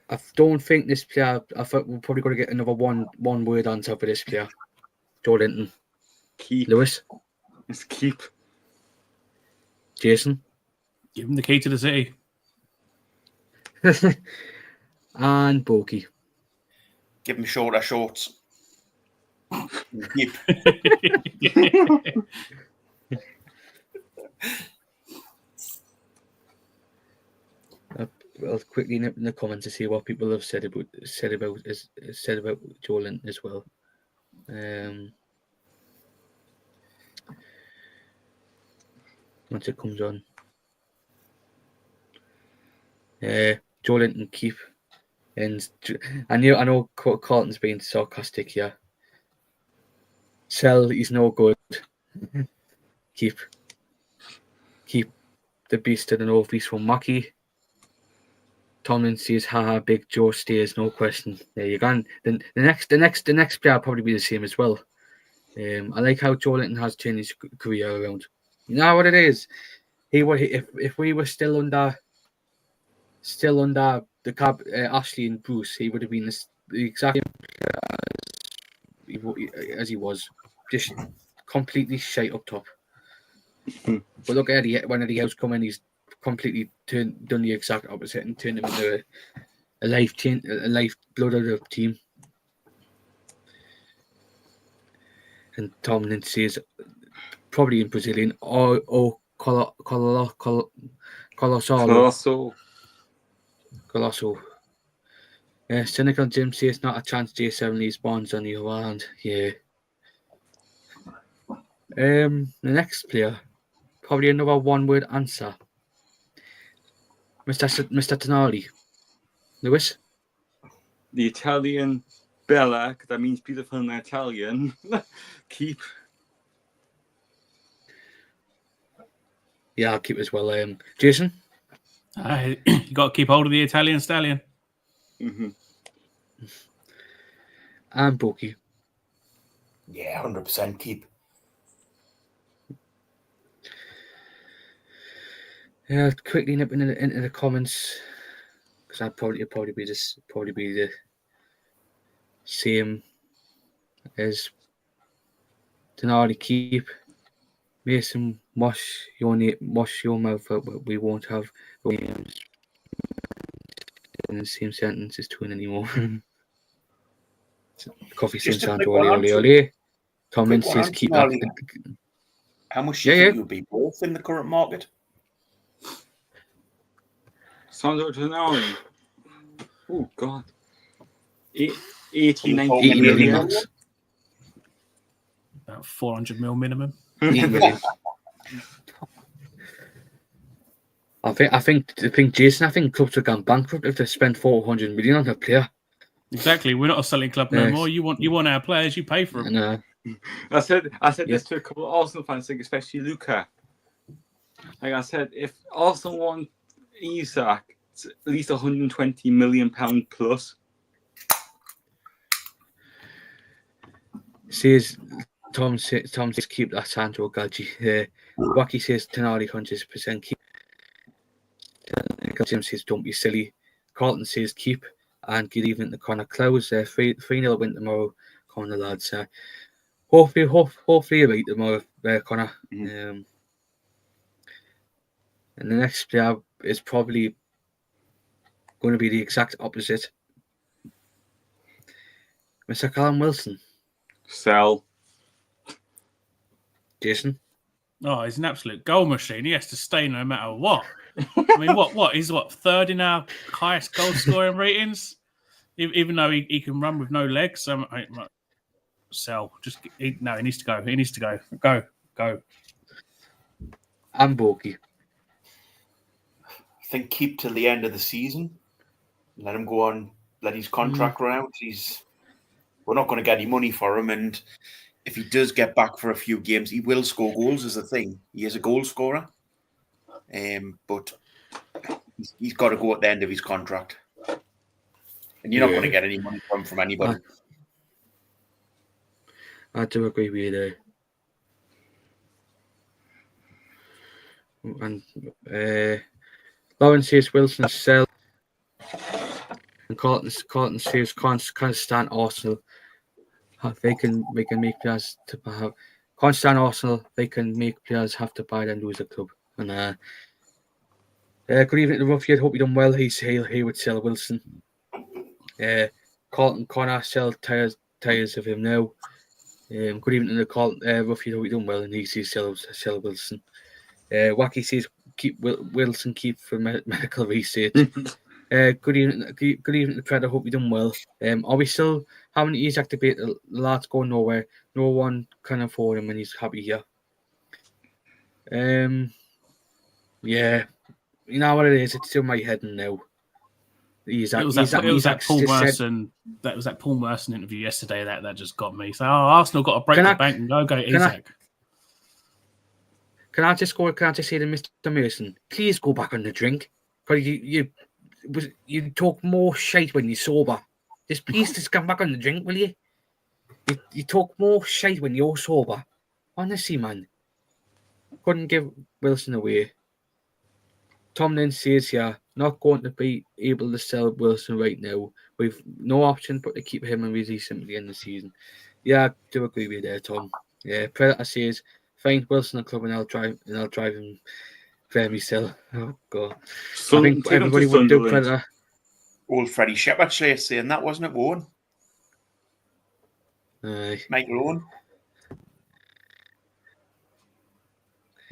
I don't think this player. I thought we're probably going to get another one word answer for this player. Joe Linton. Keep. Lewis. It's keep. Jason. Give him the key to the city. And Boki. Give him shorter shorts. Keep. I'll quickly nip in the comments to see what people have said about Joe Linton as well. Once it comes on. Joe Linton keep. And I know Carlton's being sarcastic here. Sell, he's no good. Keep the beast to the northeast from Mackie. Tomlin says, "Haha, Big Joe stays, no question." There you go. Then the next player will probably be the same as well. I like how Joe Linton has turned his career around. You know what it is? If we were still under the cab, Ashley and Bruce, he would have been the exact as he was, just completely shite up top. But look at Eddie, when Eddie House come in, he's completely done the exact opposite and turned him into a lifeblood of the team. And Tomlin says, probably in Brazilian, Colossal. Cynical Jim says, not a chance J7 leaves Bonds on the other hand. Yeah. The next player, probably another one-word answer. Mr. Tonali. Lewis? The Italian Bella, because that means beautiful in Italian. Keep. Yeah, I'll keep as well. Jason? You got to keep hold of the Italian stallion. Mm-hmm. And Boki. Yeah, 100% keep. Yeah, quickly nip into the comments because I'd probably be the same as Denali. Keep Mason wash your mouth out, but we won't have Williams in the same sentence as twin anymore. Coffee since ole. Tomlin says keep that. How much do you think you'll be worth in the current market? Sandro Tonali. Oh, God. 80 million. About 400 mil minimum. 8 million. I think Jason. I think clubs have gone bankrupt if they spend 400 million on a player. Exactly. We're not a selling club no more. You want our players, you pay for them. I said this to a couple of Arsenal fans, especially Luca. Like I said, if Arsenal want Isak, it's at least £120 million plus. Says Tom says keep that Sandro Gadji. Wacky says Tonali 100% keep. Jim says don't be silly. Carlton says keep. And good evening to Connor Clowes. 3-0 win tomorrow. Connor lads. hopefully you beat them or Connor. Mm-hmm. And the next player is probably going to be the exact opposite. Mr. Callum Wilson. Sell. Jason. Oh, he's an absolute goal machine. He has to stay no matter what. I mean, what? He's third in our highest goal scoring ratings, even though he can run with no legs. Sell. He needs to go. He needs to go. Go. And Borky. I think keep till the end of the season. Let him go on. Let his contract run out. We're not going to get any money for him, and if he does get back for a few games, he will score goals. Is the thing. He is a goal scorer, but he's got to go at the end of his contract, and you're not going to get any money from anybody. I do agree with you there. And Lawrence says Wilson sell, and Carlton says can't stand Arsenal. They can make players to have. Can't stand Arsenal. They can make players have to buy them lose a club. And good evening to Ruffiad. Hope you done well. He would sell Wilson. Carlton Connor sell tires of him now. Good evening to Carlton Ruffiad. Hope you done well. And he says sell Wilson. Wacky says keep Wilson keep for medical research. Good evening to Predator. Hope you done well. Are we still having the Isak debate? The lad's going nowhere. No one can afford him, and he's happy here. Yeah, you know what it is. It's in my head now. It was that Paul Merson interview yesterday that just got me. So Arsenal got to break the bank and go Isak. Can I just say to Mr. Merson, please go back on the drink? Because you talk more shite when you're sober. Just come back on the drink, will you? You talk more shite when you're sober. Honestly, man. Couldn't give Wilson away. Tom then says here, not going to be able to sell Wilson right now. We've no option but to keep him and release him at the end of the season. Yeah, I do agree with you there, Tom. Yeah, Predator says, find Wilson a club and I'll drive him very sell. Oh god. I think everybody would do Predator. Old Freddie Shepherd saying that, wasn't it, Owen? Michael Owen.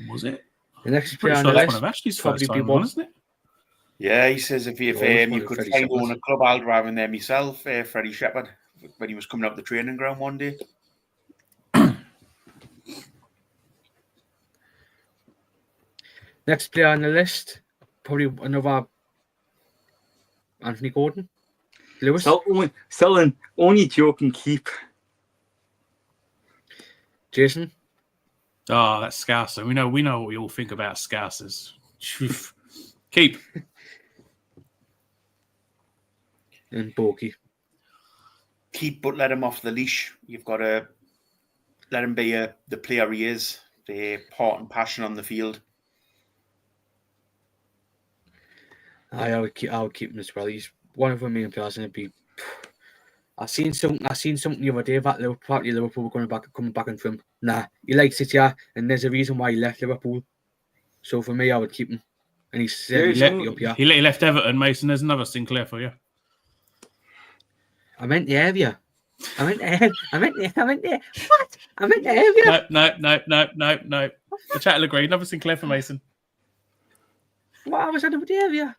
Was it? The next player on the one list of Ashley's probably first be time, one, isn't it? Yeah, he says if you could find Owen a club, I'll drive him there myself. Freddie Shepherd, when he was coming up the training ground one day. Next player on the list, probably another Anthony Gordon. Lewis. Selling only joking keep. Jason. Oh, that's Scouser. We know what we all think about Scousers. Keep. And Borky. Keep, but let him off the leash. You've got to let him be the player he is, the heart and passion on the field. I would keep him as well. He's one of the main players in the beat. I seen something the other day that Liverpool were coming back and from. Nah, he likes it, yeah, and there's a reason why he left Liverpool. So for me, I would keep him. And he's up here. He left Everton, Mason. There's another Sinclair for you. I meant the area. I meant there. What? I meant the area. No. The chat will agree. Another Sinclair for Mason. What? I was out of the area.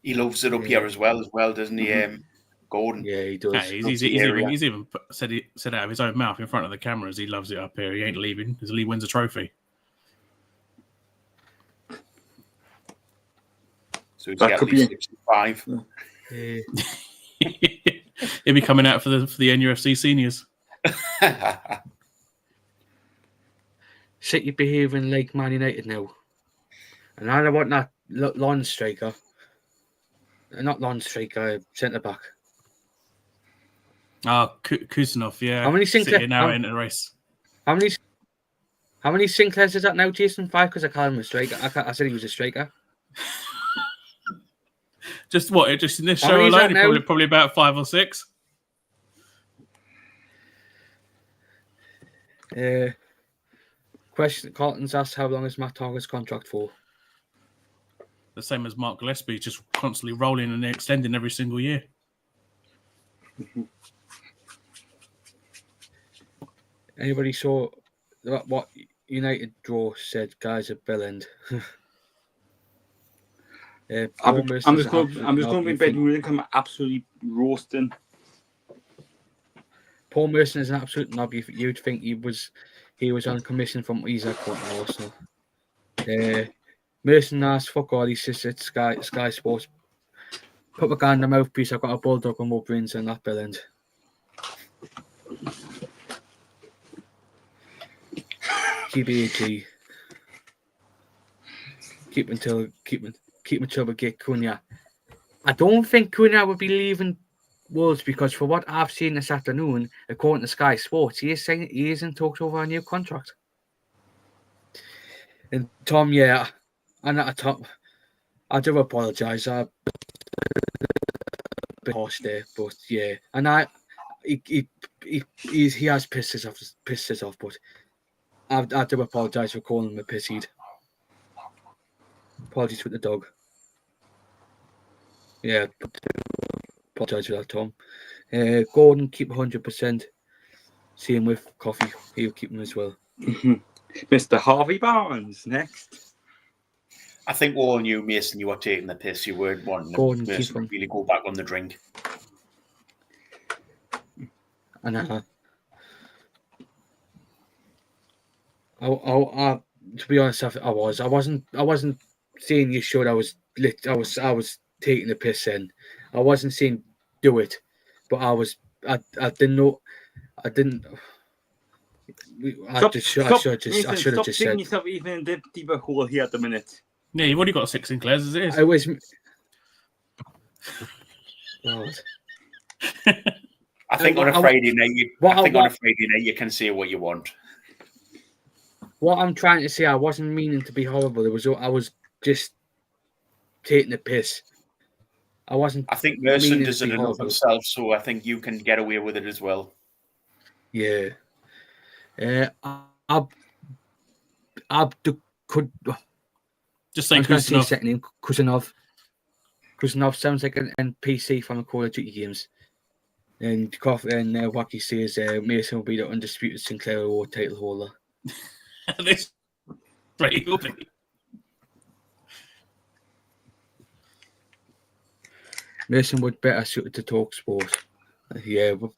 He loves it up here as well, doesn't he, Gordon? Yeah, he does. Yeah, he's even said out of his own mouth in front of the cameras he loves it up here. He ain't leaving until he wins a trophy. So he's at least 65. He'll be coming out for the NUFC seniors. City behaving like Man United now. And I don't want that lawn striker. Not lawn striker, centre back. Kuznov, yeah. How many Sinclair now in the race? How many Sinclairs is that now, Jason? 5, because I called him a striker. I said he was a striker. Just what? Just in this How show many is alone, that now? probably about 5 or 6. Question: Carlton's asked how long is Matt Target's contract for? The same as Mark Gillespie, just constantly rolling and extending every single year. Anybody saw what United draw said? Guys at Bellend. I'm just going to be in bed and I'm absolutely roasting. Paul Merson is an absolute knob. You'd think he was on commission from Isak going to Arsenal. Merson asked, fuck all, he says it's Sky Sports. Propaganda mouthpiece, I've got a bulldog on more brains than that Bellend. GBAG. Keep until we get Cunha. I don't think Cunha would be leaving Wolves because for what I've seen this afternoon, according to Sky Sports, he is saying he is in talks over a new contract. And Tom, yeah, I'm not a Tom. I do apologise. I'm a bit harsh there, but yeah, and he has pissed us off, but I do apologise for calling him a pisseed. Apologies with the dog. Yeah, apologise for that, Tom. Gordon, keep 100%. Same with Coffee. He'll keep him as well. Mr. Harvey Barnes, next. I think we all knew, Mason, you were taking the piss. You weren't wanting Mason to really go back on the drink. And to be honest, I wasn't saying you should. I was taking the piss in. I wasn't saying do it, but I didn't know. I didn't. I should have just digging said. yourself even in the deeper hole here at the minute. Yeah, you've already got 6 Sinclairs as it is. I was. God. I think on a Friday night, you can say what you want. What I'm trying to say, I wasn't meaning to be horrible. I was just taking the piss. I wasn't. I think Merson does it enough himself, so I think you can get away with it as well. Yeah. Could just say Kusanov. Second name Kusanov. Kusanov sounds like an NPC from the Call of Duty games. And Wacky says Mason will be the undisputed Sinclair Award title holder. This right, he'll be. Mason would better suited to talk sport. Yeah, but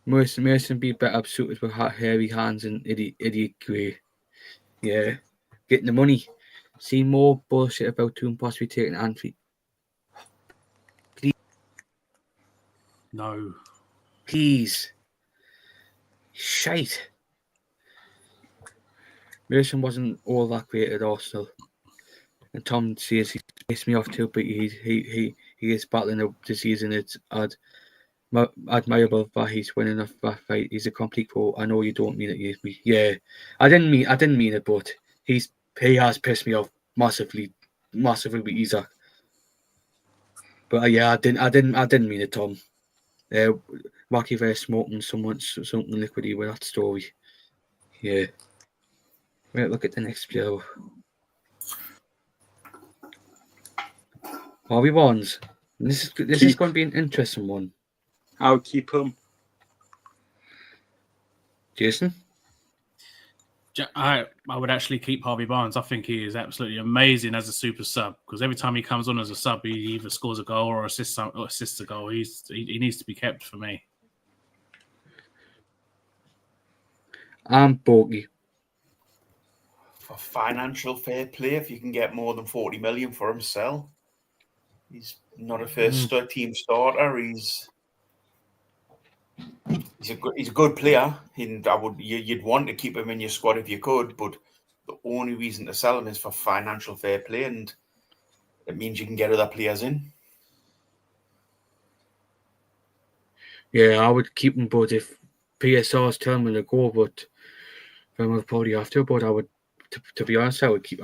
Mason be better suited with hairy hands and idiot grey. Yeah, getting the money. See more bullshit about him possibly taking Anfield. Please. No. Please. Shite. Mason wasn't all that great at Arsenal. And Tom says he pissed me off too, but he is battling a disease and it's admirable that he's winning a fight. He's a complete pro. I know you don't mean it. Yeah, I didn't mean it, but he has pissed me off massively with Isak. But yeah, I didn't mean it, Tom. Wacky there smoking something liquidy with that story. Yeah. Right, look at the next player. Harvey Barnes. This is going to be an interesting one. I'll keep him. Jason? I would actually keep Harvey Barnes. I think he is absolutely amazing as a super sub because every time he comes on as a sub, he either scores a goal or assists a goal. He needs to be kept for me. I'm Borky. For financial fair play, if you can get more than 40 million for him, sell. He's not a first team starter. He's a good player, and you'd want to keep him in your squad if you could. But the only reason to sell him is for financial fair play, and it means you can get other players in. Yeah, I would keep him, but if PSR's telling me to go, but I would probably have to. But I would, to be honest, I would keep.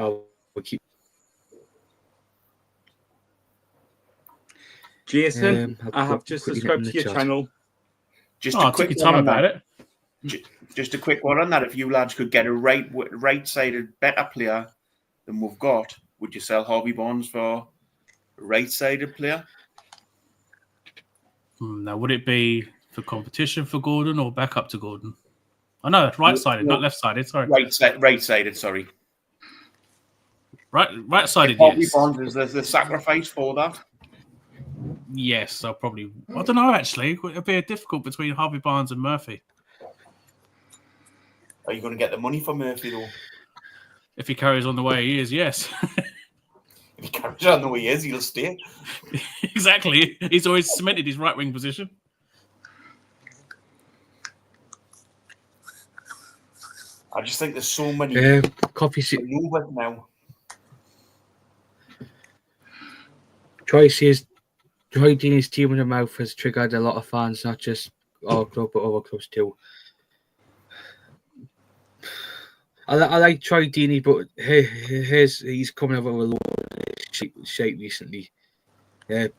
Jason, I'll I have put just quickly subscribed in to the your chat. channel. Just Oh, a quick take your one time on about that. it. Just a quick one on that. If you lads could get a right-sided better player than we've got, would you sell Harvey Barnes for a right-sided player? Now, would it be for competition for Gordon or back up to Gordon? Oh, no, right-sided, not left-sided. Sorry. Right-sided, sorry. Right-sided, Harvey yes. Barnes is the sacrifice for that. Yes, I don't know, actually. It'd be difficult between Harvey Barnes and Murphy. Are you going to get the money for Murphy, though? If he carries on the way he is, yes. If he carries on the way he is, he'll stay. Exactly. He's always cemented his right-wing position. I just think there's so many Coffee maneuvers now. Troy says Troy Deeney's team in the mouth has triggered a lot of fans, not just our club but other clubs too. I like Troy Deeney, but he's coming over with a low shape recently. Like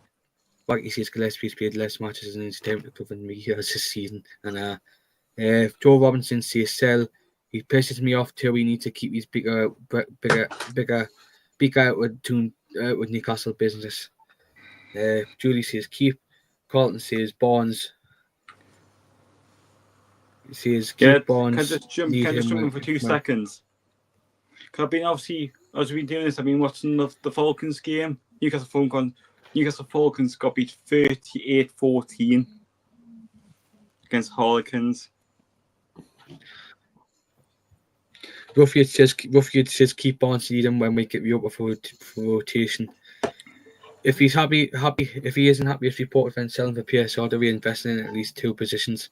he says, Gillespie's played less matches in his time to club than me this season. And Joe Robinson says, "Sell. He pisses me off till we need to keep his bigger out with Newcastle business." Julie says, "Keep." Carlton says, "Barnes." He says, "Keep Barnes." Can I just jump in for 2 seconds? Because I've been as we've been doing this, I've been watching the Falcons game. Newcastle Falcons got beat 38-14 against Harlequins. Ruffield says keep Barnes leading when we get you up for rotation. If he's happy. If he isn't happy, if reported then selling for PSR, to reinvest in at least 2 positions.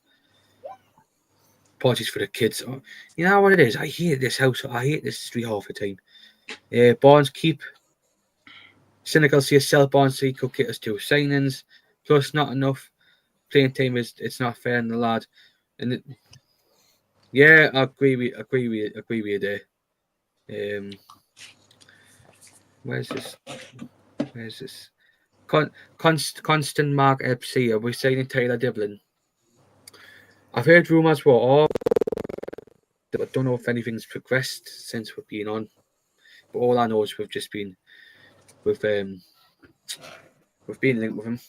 Parties for the kids. Oh, you know what it is? I hate this house. I hate this street half the time. Barnes keep. Cynical says sell Barnes so he could get us 2 signings. Plus, not enough playing time it's not fair on the lad. And yeah, I agree with you there. Where's this? Constant Mark FC. Are we signing Taylor Devlin? I've heard rumours I don't know if anything's progressed since we've been on. But all I know is we've been linked with him.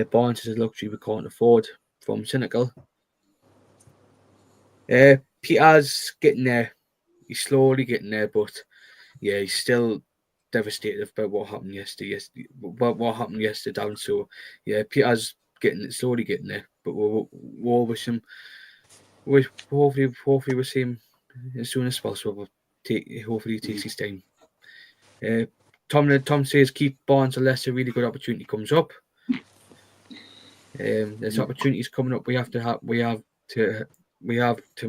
Barnes is a luxury we can't afford from Cynical. Peter's getting there. He's slowly getting there, but yeah, he's still devastated about what happened yesterday. What happened yesterday down. So yeah, Peter's slowly getting there, but we'll wish him. Hopefully we'll see him as soon as possible. Hopefully he takes his time. Tom says keep Barnes unless a really good opportunity comes up. There's opportunities coming up. We have too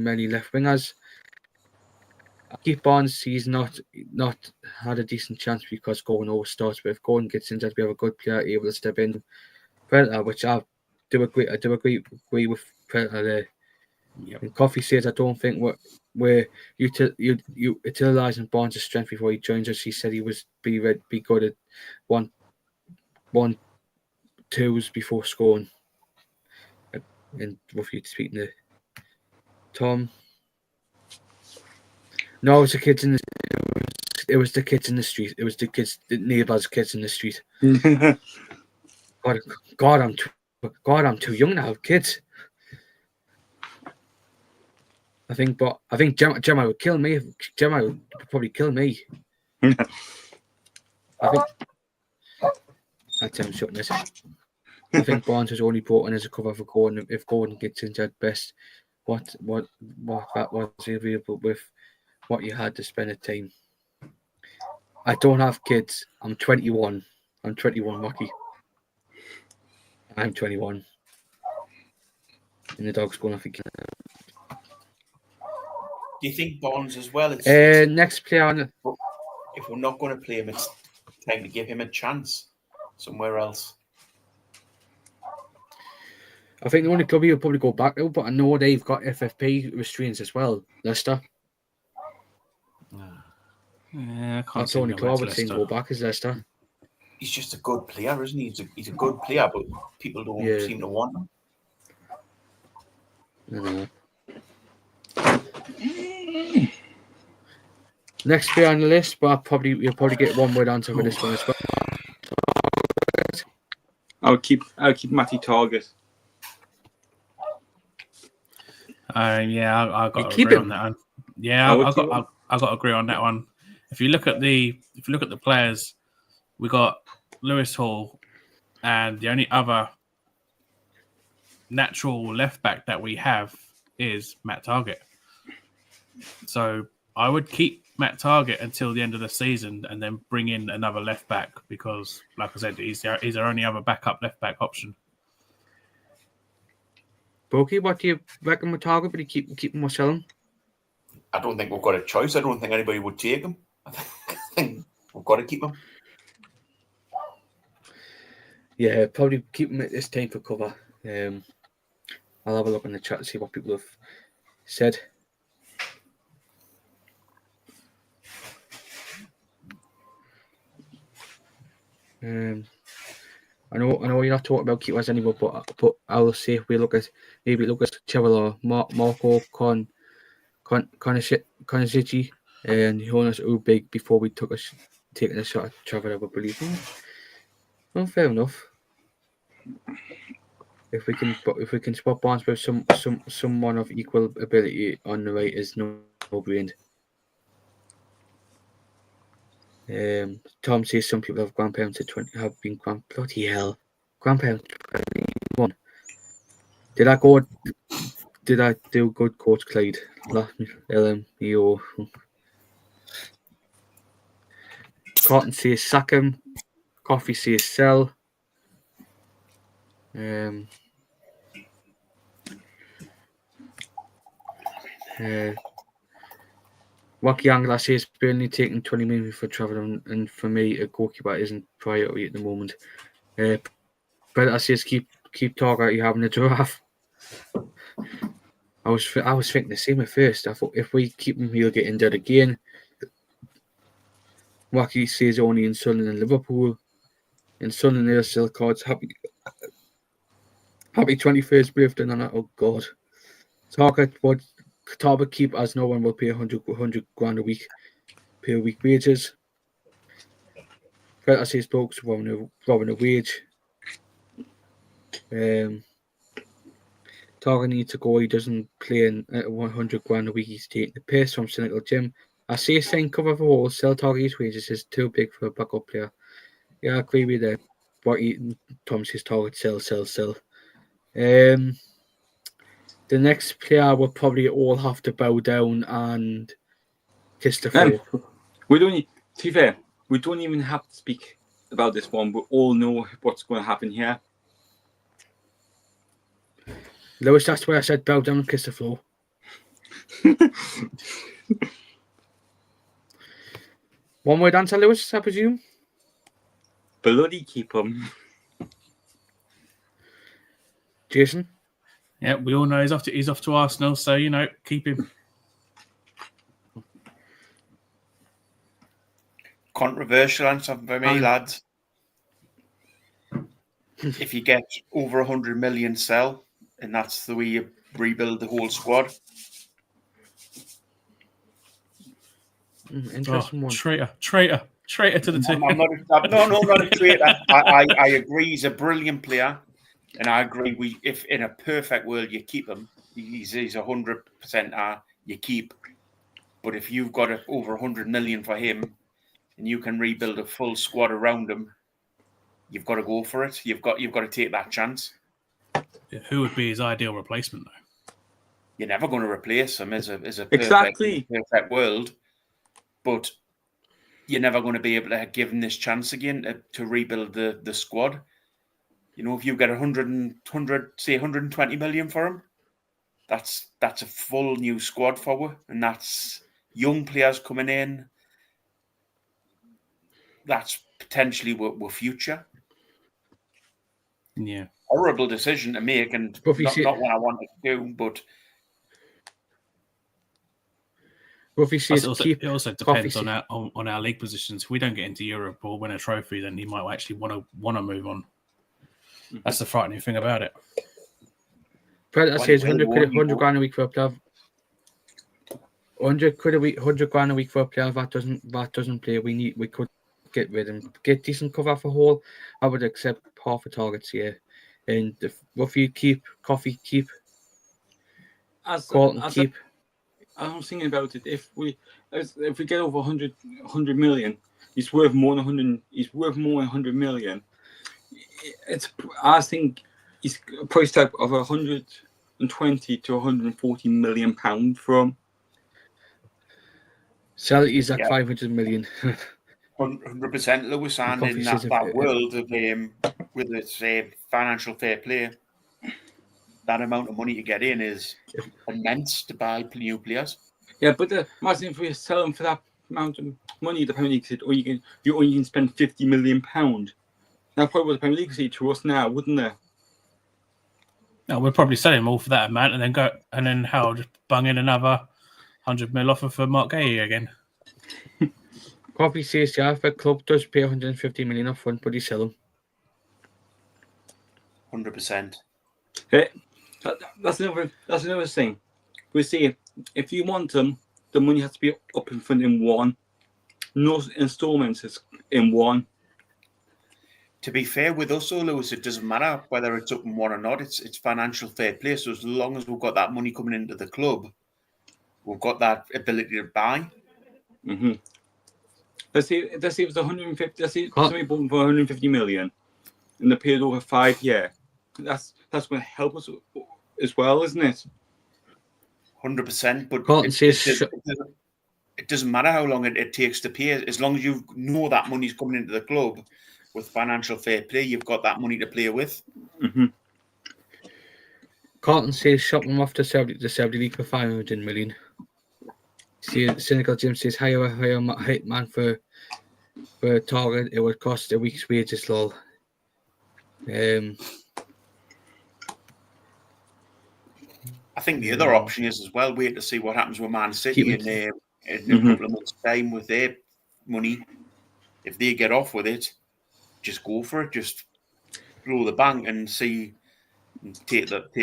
many left wingers. Keep Barnes. He's not had a decent chance because Gordon always starts. But if Gordon gets in, that we have a good player able to step in. Predator, which I do agree with Predator there. Yep. And Coffee says I don't think we're utilising Barnes' strength before he joins us. He said he was be good at 1-2s before scoring. And roughly speaking to Tom. No, it was the kids in the street. It was the neighbours' kids in the street. God, I'm too young to have kids. I think Gemma would kill me. Gemma would probably kill me. I think that's him shutting this. I think Barnes was only brought in as a cover for Gordon. If Gordon gets into at best, what that was available with what you had to spend the time. I don't have kids. I'm 21. I'm 21, Rocky. I'm 21. And the dog's going off again. Do you think Barnes as well? Next player on the... If we're not going to play him, it's time to give him a chance somewhere else. I think the only club he'll probably go back to, but I know they've got FFP restraints as well. Leicester. Yeah, I can't That's the only club I would say go back is Leicester. he's just a good player, isn't he? He's a good player, but people don't seem to want him. I know. Next player on the list, but you'll probably get one word answer for this one as well. I'll keep Matty Target. Yeah, I got to keep agree him? on that one. Yeah, I got to agree on that one. If you look at the players, we got Lewis Hall, and the only other natural left back that we have is Matt Target. So I would keep Matt Target until the end of the season, and then bring in another left back because, like I said, he's our only other backup left back option. Brokey, what do you reckon with Target? But you keep him or sell him? I don't think we've got a choice. I don't think anybody would take him. I think we've got to keep him. Yeah, probably keep him at this time for cover. I'll have a look in the chat to see what people have said. I know you're not talking about keepers anymore, but I will say if we look at Cheryl or Marco Konicici and Jonas Ubig before we taking a shot at Trevor, I would believe. Well, fair enough. If we can spot Barnes with someone of equal ability on the right is no brainer. Tom says some people have grandparents at 20 have been bloody hell. Grandparents 21. Did I do good, Coach Clyde? LMEO. Carton says sack him. Coffee says sell. Wacky Angler says Burnley taking 20 million for Trevor, and for me, a goalkeeper isn't priority at the moment. But I says keep talking. You having a giraffe. I was thinking the same at first. I thought if we keep him, he'll get injured again. Wacky says only in Sunderland and Liverpool. In Sunderland, there's still cards. Happy 21st birthday on that. Oh God. Target keep as no one will pay 100 grand a week per week wages. Predator says folks robbing a wage. Target needs to go. He doesn't play in 100 grand a week. He's taking the piss from cynical Jim. I say sign cover for all. Sell Target his wages is too big for a backup player. Yeah, I agree with that. But Tom says Target sell. The next player will probably all have to bow down and kiss the floor. To be fair, we don't even have to speak about this one. We all know what's going to happen here. Lewis, that's why I said bow down and kiss the floor. One word answer, Lewis, I presume? Bloody keep him. Jason? Yeah, we all know he's off to Arsenal, so keep him. Controversial answer for me, lads. If you get over 100 million, sell, and that's the way you rebuild the whole squad. Interesting one. Traitor to the team. Not a traitor. I agree. He's a brilliant player. And I agree. If in a perfect world you keep him, he's 100% you keep. But if you've got over 100 million for him, and you can rebuild a full squad around him, you've got to go for it. You've got to take that chance. Who would be his ideal replacement, though? You're never going to replace him as a perfect world, but you're never going to be able to give him this chance again to rebuild the squad. If you get 120 million for him, that's a full new squad forward, and that's young players coming in. That's potentially what future. Yeah, horrible decision to make, and not what I wanted to do. But Ruffy says it also depends Coffee on our league positions. If we don't get into Europe or win a trophy, then he might actually want to move on. That's the frightening thing about it. Predator says 100 grand a week for a player. 100 quid a week, 100 grand a week for a player that doesn't play. We could get rid of him. Get decent cover for Hall. I would accept half the targets here. And if Ruffy keep, Coffee keep, Colton keep. I was thinking about it. If we get over 100 million, he's worth more than 100. He's worth more than 100 million. I think he's a price tag of 120 to 140 million pound from. Sell Isak 500 million. 100%, Lewis, and in that world of with its financial fair play, that amount of money to get in is immense to buy new players. Yeah, but imagine if we sell them for that amount of money, the Premier League said, you only can spend 50 million pound. That's probably what the Premier League said to us now, wouldn't they? No, we're probably selling them all for that amount, and then Harold just bung in another 100 mil offer for Mark Gay again. Coffee says the club does pay 150 million up front, but he sell them. 100%. Okay. That's another thing. We see if you want them, the money has to be up in front in one. No installments is in one. To be fair with us, Lewis, it doesn't matter whether it's up in one or not. It's financial fair play. So as long as we've got that money coming into the club, we've got that ability to buy. Mm-hmm. Let's see if it's 150. Let's see somebody bought them for 150 million in the period over 5 years. That's going to help us as well, isn't it? 100%. But it doesn't matter how long it takes to pay. As long as you know that money's coming into the club with financial fair play, you've got that money to play with. Mm-hmm. Carlton says shop them off the Saudi League for 500 million. See, Cynical Jim says hire man for a target. It would cost a week's wages, lol. I think the other option is as well, wait to see what happens with Man City in a couple of months' time with their money. If they get off with it, just go for it. Just blow the bank and take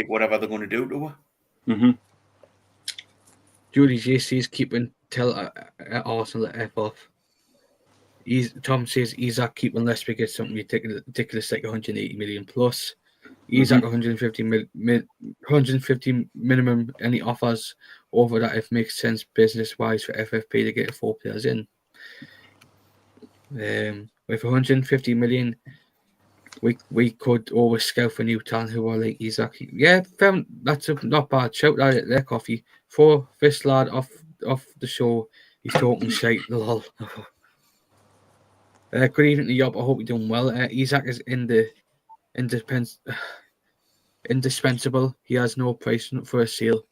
whatever they're going to do to her. Mm-hmm. Julie JC is keeping Arsenal at F off. Tom says Isak keeping less because something ridiculous like 180 million plus. Isak 150 minimum. Any offers over that if makes sense business wise for FFP to get 4 players in. With 150 million, we could always scout for new talent who are like Isak. Yeah, that's a not bad shout out at their Coffee. For this lad off the show, he's talking shite. Lol. Good evening to Yob. I hope you're doing well. Isak is indispensable. He has no price for a sale.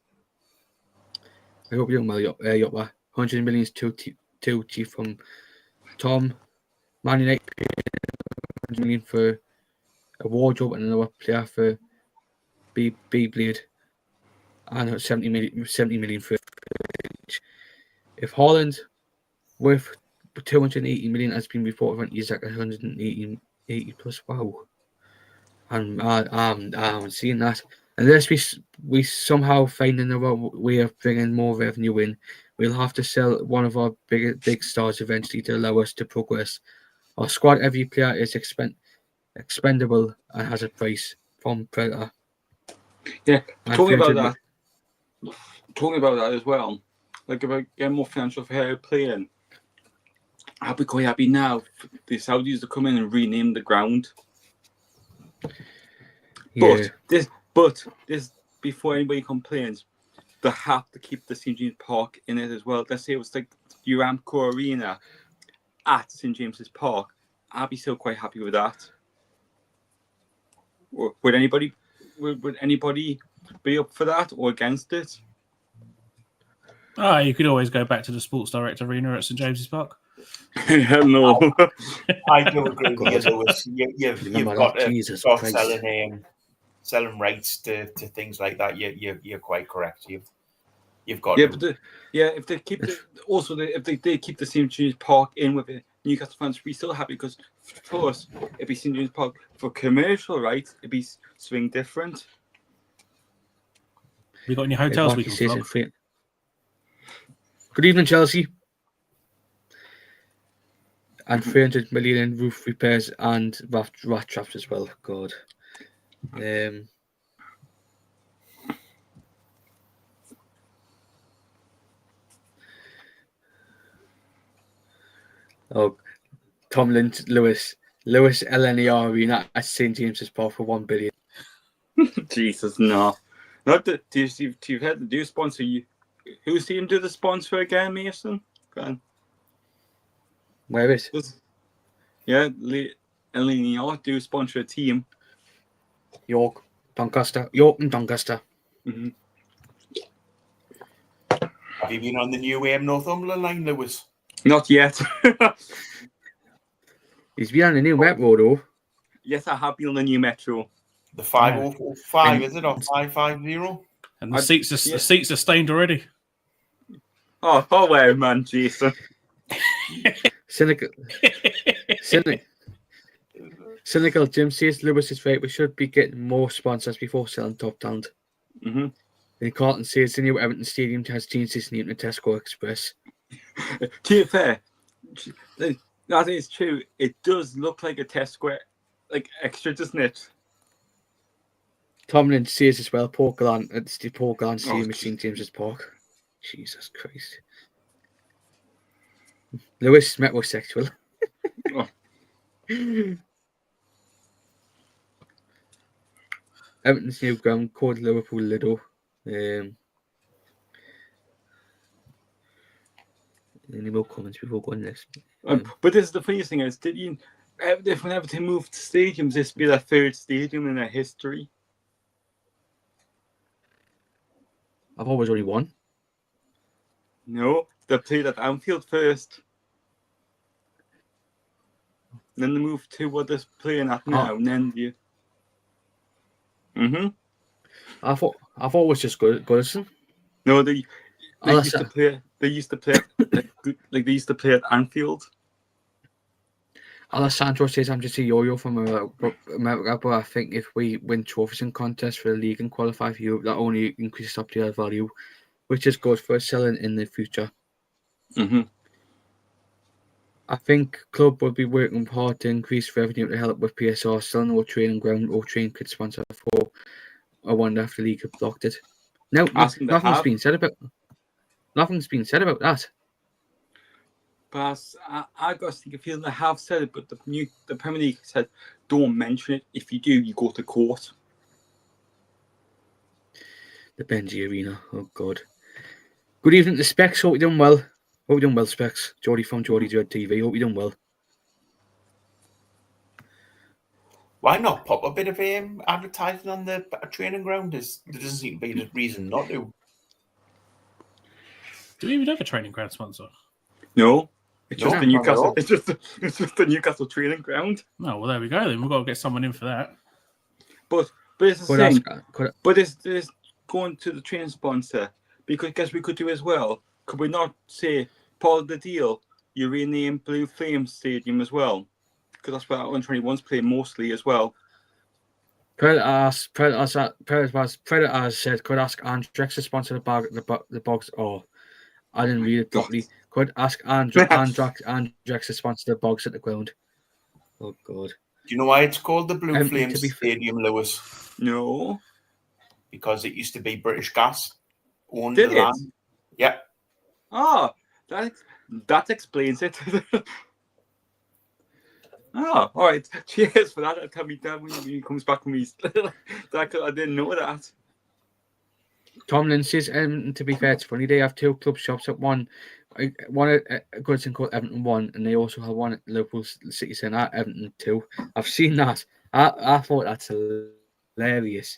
I hope you're doing well, Yob. 100 million is too cheap from Tom. Man United 100 million for a wardrobe and another player for B Blade, and 70 million for. If Haaland with 280 million has been reported on Isak 180 plus, wow. And I'm seeing that. Unless we somehow find another way of bringing more revenue in, we'll have to sell one of our big stars eventually to allow us to progress. Our squad, every player is expendable and has a price from Predator. Yeah, talking about that as well. Like about getting more financial fair play in. I'll be quite happy now for the Saudis to come in and rename the ground. Yeah. But this before anybody complains, they have to keep the St James Park in it as well. Let's say it was like Aramco Arena at St James's Park. I'd be still quite happy with that. Would anybody be up for that or against it? You could always go back to the Sports Direct Arena at St James's Park. No. I do agree with you, Lewis. You've got to start selling rights to things like that. You're quite correct. You've got Yeah, to. if they keep if they keep the St James Park in with it, Newcastle fans would be still happy because for us it'd be St James Park. For commercial rights, it'd be swing different. We got any hotels we can flog? Good evening, Chelsea. And 300 million in roof repairs and rat traps as well. God. Tomlin, Lewis LNER Arena at St James's Park for 1 billion. Jesus, no. Not that. Do you have to do sponsor you? Who's team do the sponsor again, Mason? Go on. Where is? Yeah, LNER do sponsor a team. York and Doncaster. Mm-hmm. Have you been on the new Northumberland line, Lewis? Not yet. He's been on the new metro though. Yes, I have been on the new metro. The 505, is it, or 550? And the seats are stained already. Oh, wow, man, Jason. Cynical Jim says Lewis is right. We should be getting more sponsors before selling top talent. Mm-hmm. And Carlton says the new Everton Stadium has changed its name to Tesco Express. To be fair, that is true. It does look like a Tesco, like extra, doesn't it? Tomlin says as well, it's the Portland Stadium at St James's Park. Jesus Christ. Lewis is metrosexual. Oh. Everton's new ground called Liverpool Lido. Any more comments before going next? But this is the funniest thing is, whenever they moved stadiums, this would be their third stadium in their history. I've always only one. No, they played at Anfield first. Then they moved to what they're playing at now, and then you. Mm-hmm. I thought it was just Goodison. No, they used to play. They used to play like they used to play at Anfield. Alessandro says I'm just a yo-yo from America, but I think if we win trophies and contests for the league and qualify for Europe, that only increases top tier value, which is good for selling in the future. Mm-hmm. I think club will be working hard to increase revenue to help with PSR, still no training ground or training kit sponsor for. I wonder if the league have blocked it. No, nothing's been said about that. But I got to think of feeling they have said it, but the Premier League said don't mention it. If you do, you go to court. The Benji Arena. Oh God. Good evening to Specs. Hope you're doing well. Specs. Geordie from Geordie Dread TV. Hope you're doing well. Why not pop a bit of advertising on the training ground? There doesn't seem to be a reason not to. Do we even have a training ground sponsor? No. It's just the Newcastle. It's just the Newcastle training ground. No, well there we go. Then we've got to get someone in for that. But it's the same. But it's going to the training sponsor because we could do as well. Could we not say part of the deal? You rename Blue Flame Stadium as well, because that's where Under-21s play mostly as well. Predator said could ask Andrex to sponsor the box. Oh, I didn't read it properly. Could ask Andrex to sponsor the box at the ground. Oh God. Do you know why it's called the Blue Flame Stadium, Lewis? No. Because it used to be British Gas owned Did the it? land. Yeah. Ah, that explains it. All right. Cheers for that. Tell me that when he comes back from his. I didn't know that. Tomlin says, to be fair, it's funny they have two club shops at one at Goodison called Everton 1, and they also have one at Liverpool City Centre at Everton 2. I've seen that. I thought that's hilarious.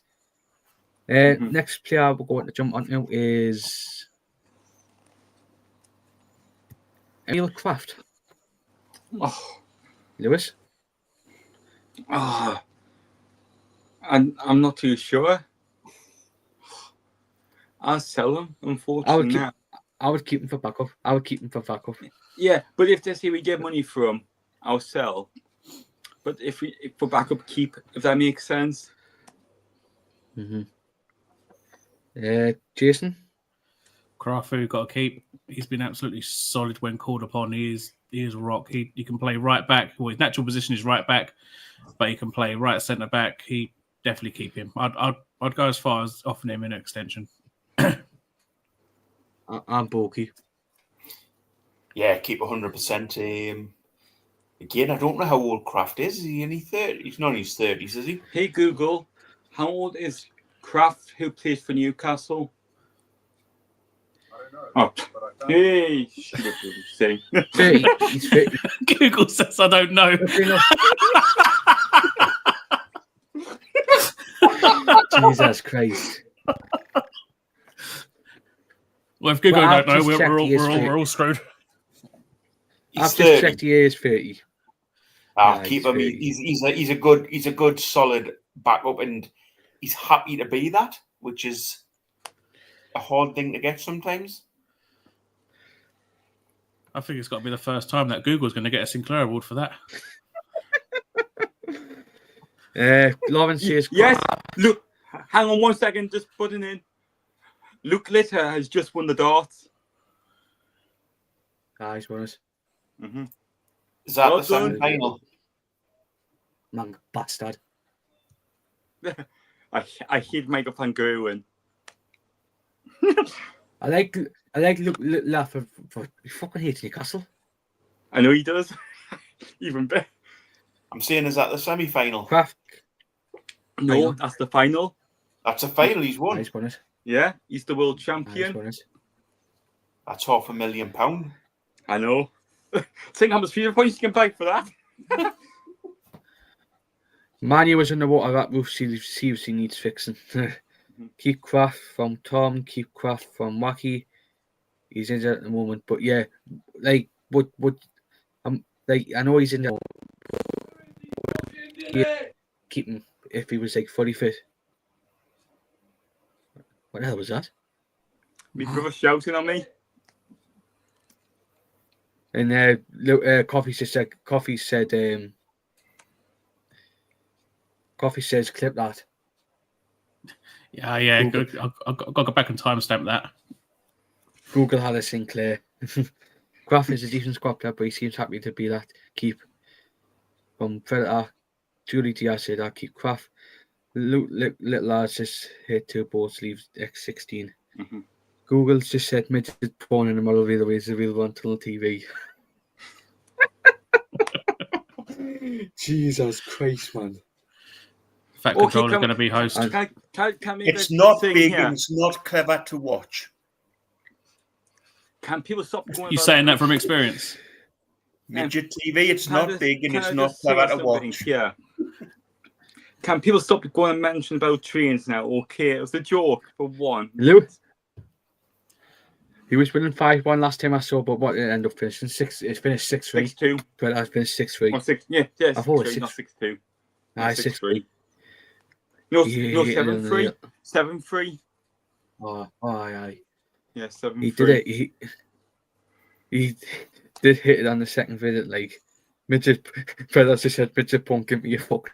Next player we're going to jump onto is Emil Kraft. Oh, Lewis? I'm not too sure. I'll sell him, unfortunately. I would keep him for backup. Yeah, but if they say we get money from, I'll sell. But if for backup, keep, if that makes sense. Jason? Crawford got to keep. He's been absolutely solid when called upon. He is rock. He can play right back. Well, his natural position is right back, but he can play right centre back. He definitely keep him. I'd go as far as offering him an extension. I'm bulky. Yeah, keep 100%. Again, I don't know how old Kraft is. Is he in his 30s? He's not in his 30s, is he? Hey Google, how old is Kraft who plays for Newcastle? I don't know. Oh, But I found hey, shut up, what you say. 30. He's 30. Google says I don't know. Jesus Christ. Well, if Google Well, don't know, I've just checked he is we're all screwed. He's I've 30. just checked he is 30. Ah, Yeah, keep he's him. 30. He's a good solid backup, and he's happy to be that, which is a hard thing to get sometimes. I think it's got to be the first time that Google's going to get a Sinclair Award for that. Lawrence says, Yes, look, hang on 1 second, just putting in. Luke Litter has just won the darts. he's won it. Mm-hmm. Is that Well the done. semi-final? Man, bastard. I hate Michael Van Gerwen. I like Luke laugh for he fucking hates Newcastle. I know he does. Even better. I'm saying, is that the semi-final? Kraft. No, Final. that's the final. That's a final. He's won. He's won it. Yeah, he's the world He's champion. won it. That's £500,000. I know. Think how much FIFA points you can buy for that. Manu was in the water. That roof seriously needs fixing. Keep Kraft from Tom. Keep Kraft from Wacky. He's injured at the moment, but yeah, like I know he's in there. Yeah, keep him if he was like fully fit. What the hell was that? My brother shouting at me. And Coffee said Coffee says clip that. Yeah. I've got to go back and timestamp that. Google had a Sinclair. Kraft is a decent squad player, but he seems happy to be that. Keep from Predator. Julie Diaz said, "I keep Kraft." Little lads just hit 2 balls, leaves X16. Mm-hmm. Google just said midget porn in the model the way is the real one tunnel TV. Jesus Christ, man. Fat Control is going to be host. Can It's not big and it's not clever to watch. Can people stop going? You saying that from experience? Midget TV, it's not big and it's not clever to watch. Yeah. Can people stop going and mention about trains now? Okay, it was a joke for one. Lou? He was winning 5-1 last time I saw, but what did it end up finishing? It's finished 6-3. 6-2. But I finished 6-3. Or 6, yeah, I thought it was 6-3, not 6-2. Nah, 6-3. No, Yeah, no, 7-3. 7-3. Oh, aye. Yeah, 7-3. He did it. He did hit it on the second visit. Like, midget, Predator said, midget punk, give me your fucking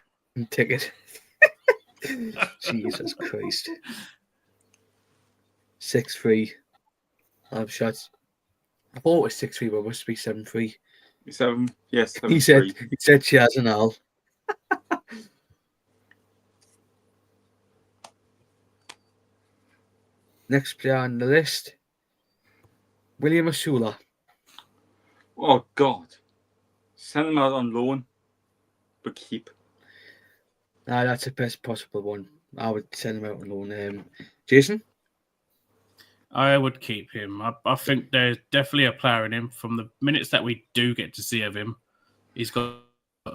ticket. Jesus Christ. 6-3. I'm shot. I thought it was 6-3, but it must be 7-3. 7, yes, 7-3. He said she has an all. Next player on the list, William Asula. Oh, God. Send him out on loan, but keep. Nah, that's the best possible one. I would send him out on loan. Jason? I would keep him. I think there's definitely a player in him. From the minutes that we do get to see of him, he's got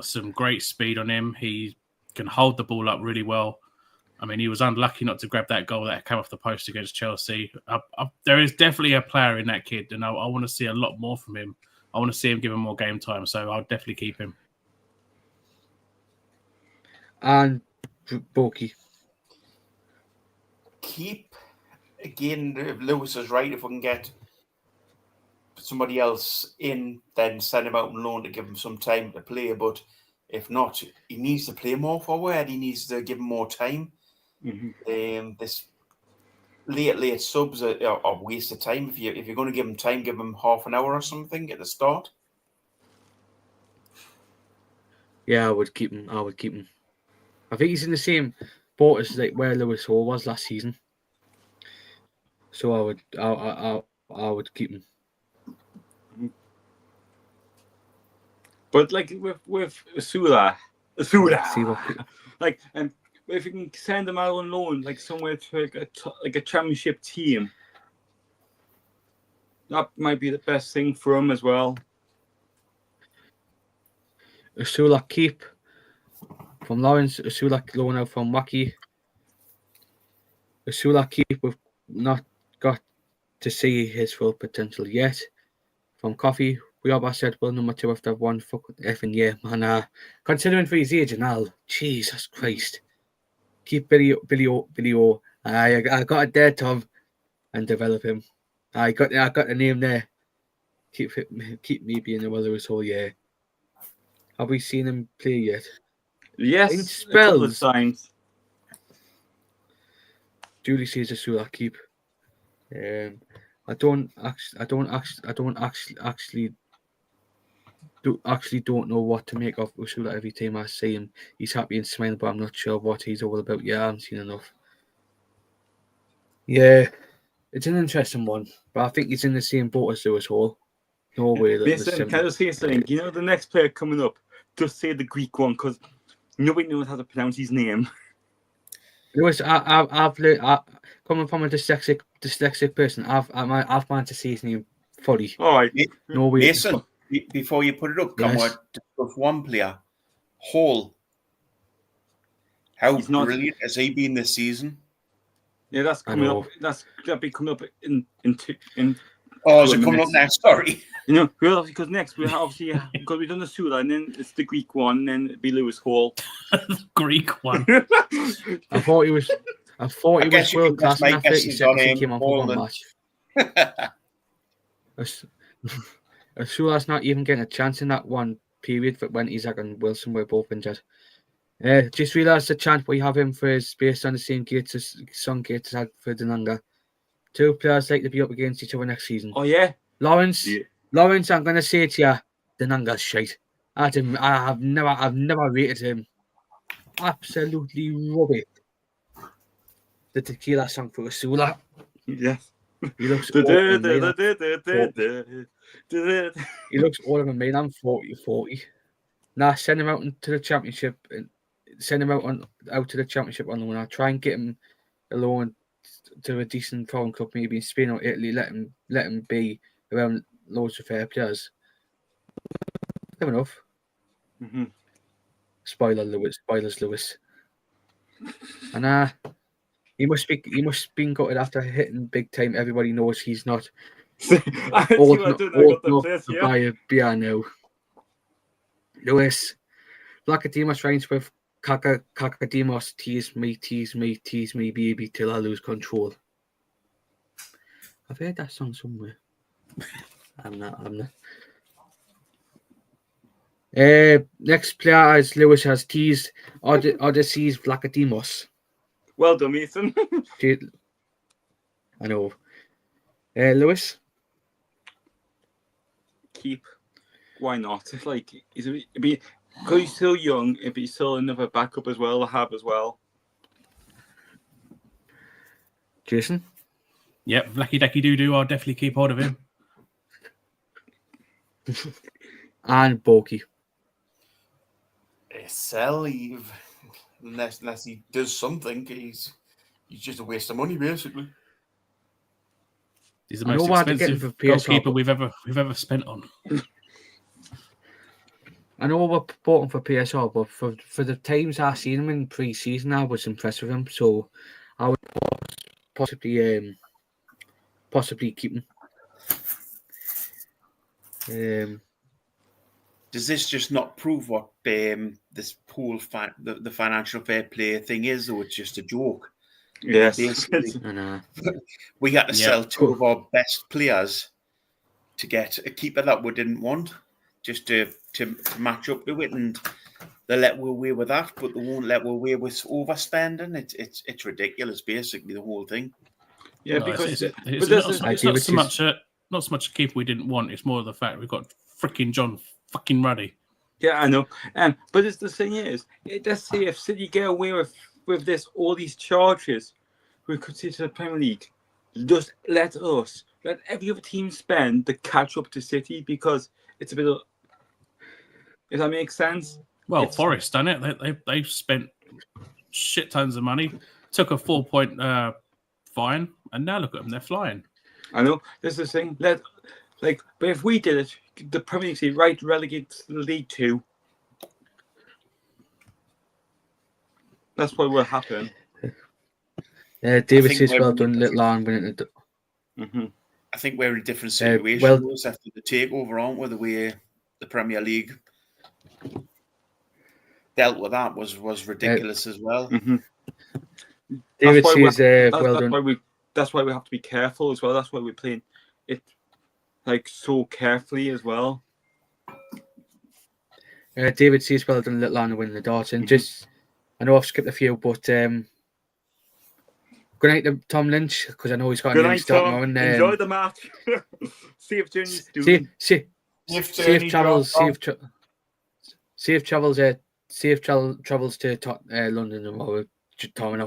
some great speed on him. He can hold the ball up really well. I mean, he was unlucky not to grab that goal that came off the post against Chelsea. There is definitely a player in that kid, and I want to see a lot more from him. I want to see him give him more game time, so I'll definitely keep him. And Borky. Keep. again, if Lewis is right, if we can get somebody else in, then send him out on loan to give him some time to play. But if not, he needs to play more forward. He needs to give him more time. This late subs are a waste of time. If you're going to give him time, give him half an hour or something at the start. Yeah, I would keep him. I think he's in the same boat as like where Lewis Hall was last season. So I would keep him. But like with Sula, like, and if you can send him out on loan, like somewhere to like a championship team, that might be the best thing for him as well. Usula keep from Lawrence. Usula loan out from Wacky. Usula keep. We've not got to see his full potential yet. From Coffee, we all said, well, number 2 after 1 fucking effing year, man. Considering for his age and all, Jesus Christ. Keep Billy O. I got it there, Tom, and develop him. I got the name there. Keep me being a Lewis whole year. Have we seen him play yet? Yes, in a couple of spells. times. Julie says a Sula keep. I don't know what to make of Usula every time I see him. He's happy and smiling, but I'm not sure what he's all about. Yeah, I haven't seen enough. Yeah, it's an interesting one, but I think he's in the same boat as Lewis Hall. No way that Listen, can I say something? You know, the next player coming up, just say the Greek one, because nobody knows how to pronounce his name. Lewis, I've learned, coming from a dyslexic person, I've managed to say his name fully. All right. No way. Mason, before you put it up, come on, discuss one player. Hall. How brilliant has he been this season? Yeah, that's coming up. That'll be coming up in. Oh, is it coming up next? Sorry. You know, well, because next we obviously because we've done the Sula, and then it's the Greek one, and then it'd be Lewis Hall. Greek one. I thought he was world class in that 30 seconds he came on for one match. Sula's not even getting a chance in that one period when Isak and Wilson were both injured. Just realised the chance we have him for is based on the same gates as Son Gates had for Denanga. 2 players like to be up against each other next season. Oh yeah, Lawrence, I'm gonna say it to you, Denanga's shite. I've never rated him. Absolutely rubbish. The tequila song for Sula. Yes. He looks he looks older than me. I'm 40. Nah, send him out into the championship and send him out to the championship on loan. I'll try and get him alone to a decent foreign club, maybe in Spain or Italy. Let him be around loads of fair players. Fair enough. Mm-hmm. Spoilers, Lewis. And he must be gutted after hitting big time. Everybody knows he's not old enough to buy a beer now. Lewis, Lacademos rhymes with Kakademos, tease me, baby, till I lose control. I've heard that song somewhere. I'm not. Next player is Lewis has teased Odyssey's Lacademos. Well done, Ethan. I know. Lewis? Keep. Why not? Like, because he's still young, it'd be still another backup as well to have as well. Jason? Yep, Lucky Ducky Doo-Doo, I'll definitely keep hold of him. And Borky. Sell, unless he does something, he's just a waste of money, basically. He's the most expensive goalkeeper we've ever spent on. I know we're bought him for PSR, but for the times I've seen him in pre-season, I was impressed with him. So I would possibly keep him. Does this just not prove what this pool the financial fair play thing is, or it's just a joke? Yes. Basically, I know. we had to Yeah. sell two of our best players to get a keeper that we didn't want, just to match up to it, and they let us away with that, but they won't let us away with overspending. It's ridiculous, basically, the whole thing. Yeah, No, because it's not so much a keeper we didn't want. It's more of the fact we've got freaking John fucking Ruddy. yeah, I know. But it's the thing is, let's say if City get away with this, all these charges, we could say to the Premier League, just let every other team spend to catch up to City, because it's a bit of. Does that make sense? Well, Forest done it. They've spent shit tons of money, took a 4-point fine, and now look at them, they're flying. I know. This is the thing. But if we did it, the Premier League say, right, relegate to the League 2. That's what will happen. David says, well done, little arm winning it. I think we're in a different situation after the takeover, aren't we? The way the Premier League dealt with that was ridiculous as well. David says, well done. That's why we have to be careful as well. That's why we're playing it so carefully as well. David says, well done, little arm winning the dart. And just, I know I've skipped a few, but good night to Tom Lynch, because I know he's got a new start now. Enjoy the match. Safe journeys. Safe travels to London tomorrow, Tom. And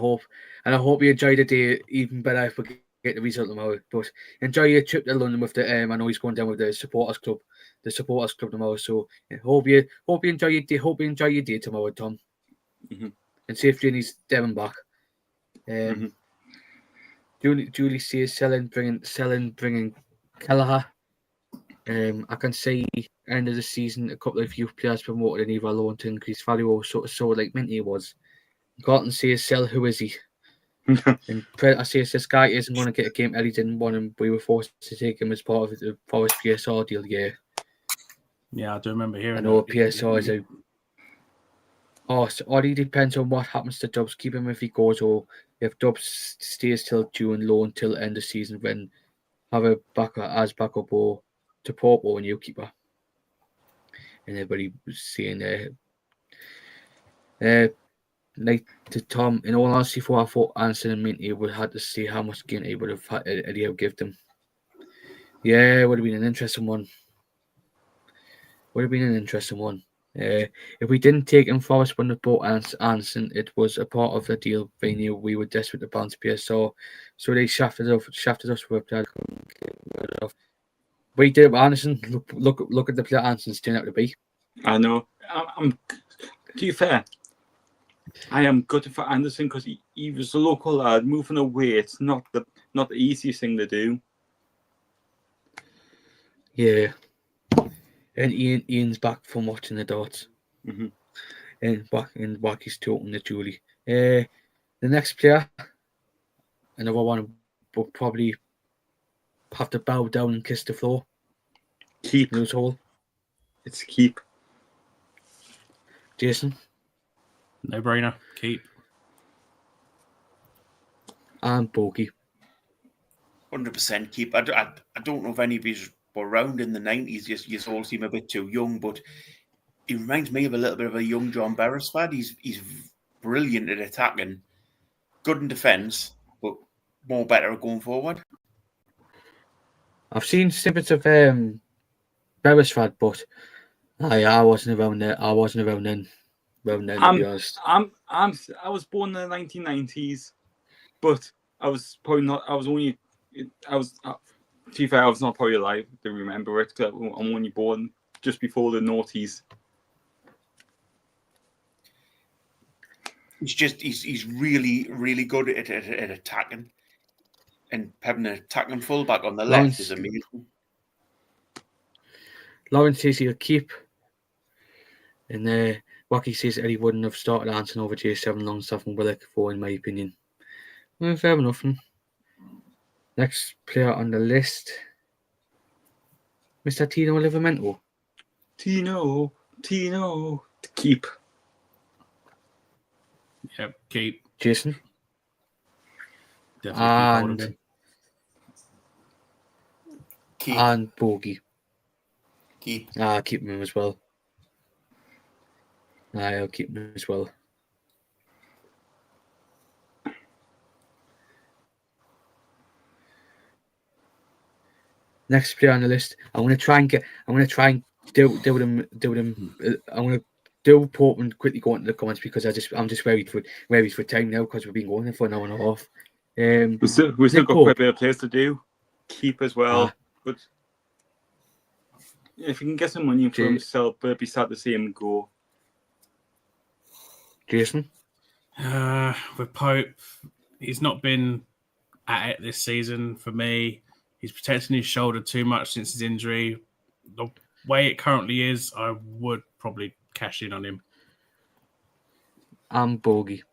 I hope you enjoy the day even better if we get the result tomorrow. But enjoy your trip to London with the. I know he's going down with the supporters club tomorrow. So hope you enjoy your day. Hope you enjoy your day tomorrow, Tom. And safe journeys there and back. Julie says selling, bringing Kelleher. I can see end of the season a couple of youth players promoted in either loan to increase value or so like Minty was. Garton says sell, who is he? And I say this guy isn't going to get a game. Ellie didn't want him. We were forced to take him as part of the Forest PSR deal. Yeah, I do remember hearing. I know PSR is out. So it all depends on what happens to Dubs. Keep him if he goes, or if Dubs stays till June loan till end of season, then have a backup or to Port or a new keeper. And everybody was saying like to Tom, in all honesty, I thought Anson and Minty would have to see how much gain he would have had Eddie have given them. Yeah, it would have been an interesting one. If we didn't take him Forest when they bought Anson, it was a part of the deal. They knew we were desperate to bounce PSR, so they shafted us with that. We did it with Anderson. Look at the player Anderson's turned out to be. I know. I'm to be fair, I am gutted for Anderson because he was a local lad moving away. It's not the easiest thing to do. Yeah. And Ian's back from watching the darts. And back he's talking to Julie. The next player, another one, will probably have to bow down and kiss the floor. Keep. Lose all. It's keep. Jason? No brainer. Keep. And Bogey. 100% keep. I don't know if any of these were around in the 90s. You all seem a bit too young, but he reminds me of a little bit of a young John Beresford. He's brilliant at attacking, good in defence, but more better at going forward. I've seen snippets of Beresford, but I wasn't around there. I wasn't around then. To be honest. I was born in the 1990s, but I was probably not. To be fair, I was not probably alive to remember it because I'm only born just before the noughties. He's really, really good at attacking, and having an attacking fullback on the left is amazing. Lawrence says he'll keep, and Wacky says Eddie wouldn't have started Anson over J7 Longstaff and Willock for, in my opinion. Well, fair enough. Next player on the list, Mr. Tino Livramento. Tino, keep. Yep, keep. Jason? Definitely keep hold of him. Keep. And Bogey. Keep. Keep him as well. I'll keep him as well. Next player on the list, I'm gonna try and do them. I'm gonna do Portman quickly go into the comments because I'm just worried for time now because we've been going for an hour and a half. We still got quite a bit of players to do. Keep as well, but if you can get some money for himself, but it'd be sad to see him go. Jason, with Pope, he's not been at it this season for me. He's protecting his shoulder too much since his injury. The way it currently is, I would probably cash in on him. I'm Bogey.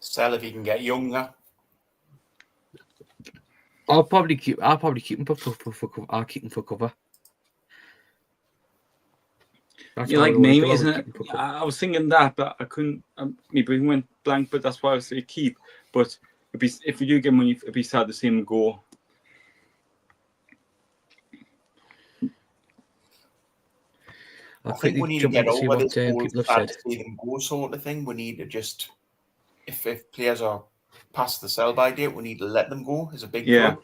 Sell if you can get younger. I'll probably keep him for I'll keep him for cover. You like name, isn't it? I was thinking that, but I couldn't. My brain went blank. But that's why I say keep. But if you do get money, it'd be sad to see him go. I think we need to get over this whole sad to see them go sort of thing. We need to just, if players are past the sell-by date, we need to let them go as a big club.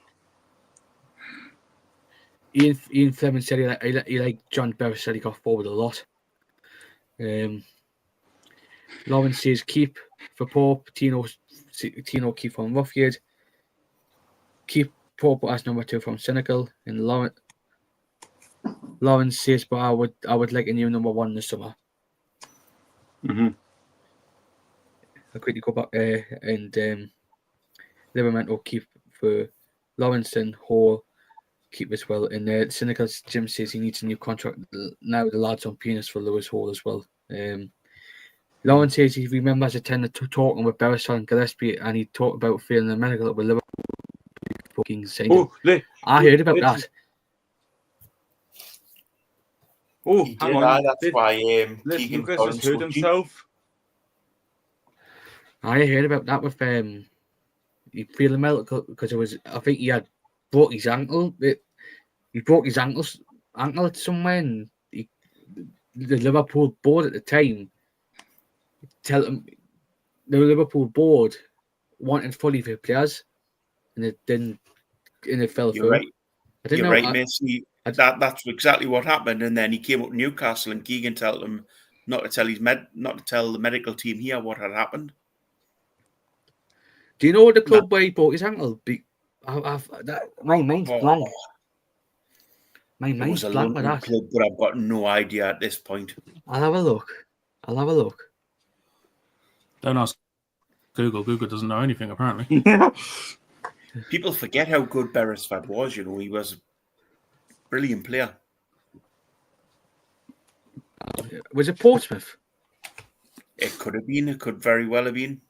Ian Fleming said he liked John Beres, said he got forward a lot. Lawrence says keep for Pope, Tino keep from Roughhead, keep Pope as number 2 from Senegal, and Lawrence says, but I would like a new number 1 this summer. Mm-hmm. I'll quickly go back and Livermore keep for Lawrence and Hall keep as well. And Senegal's Jim says he needs a new contract now. The lad's on penis for Lewis Hall as well. Lawrence says he remembers attending talking with Beres and Gillespie, and he talked about feeling the medical with Liverpool. Fucking saying, I heard about that. Oh, hang on. That's why Keegan just hurt himself. I heard about that with he feeling medical because I think he had broke his ankle. He broke his ankle somewhere, and the Liverpool board at the time tell him the Liverpool board wanted fully for players, and it didn't, and it fell through. Right. You're right, Mason. That's exactly what happened, and then he came up to Newcastle, and Keegan told him not to tell the medical team here what had happened. Do you know the club where he broke his ankle? My mind's blank. My mind's blank with that. Club, but I've got no idea at this point. I'll have a look. Don't ask Google. Google doesn't know anything, apparently. People forget how good Beresford was. You know, he was a brilliant player. Was it Portsmouth? It could have been. It could very well have been.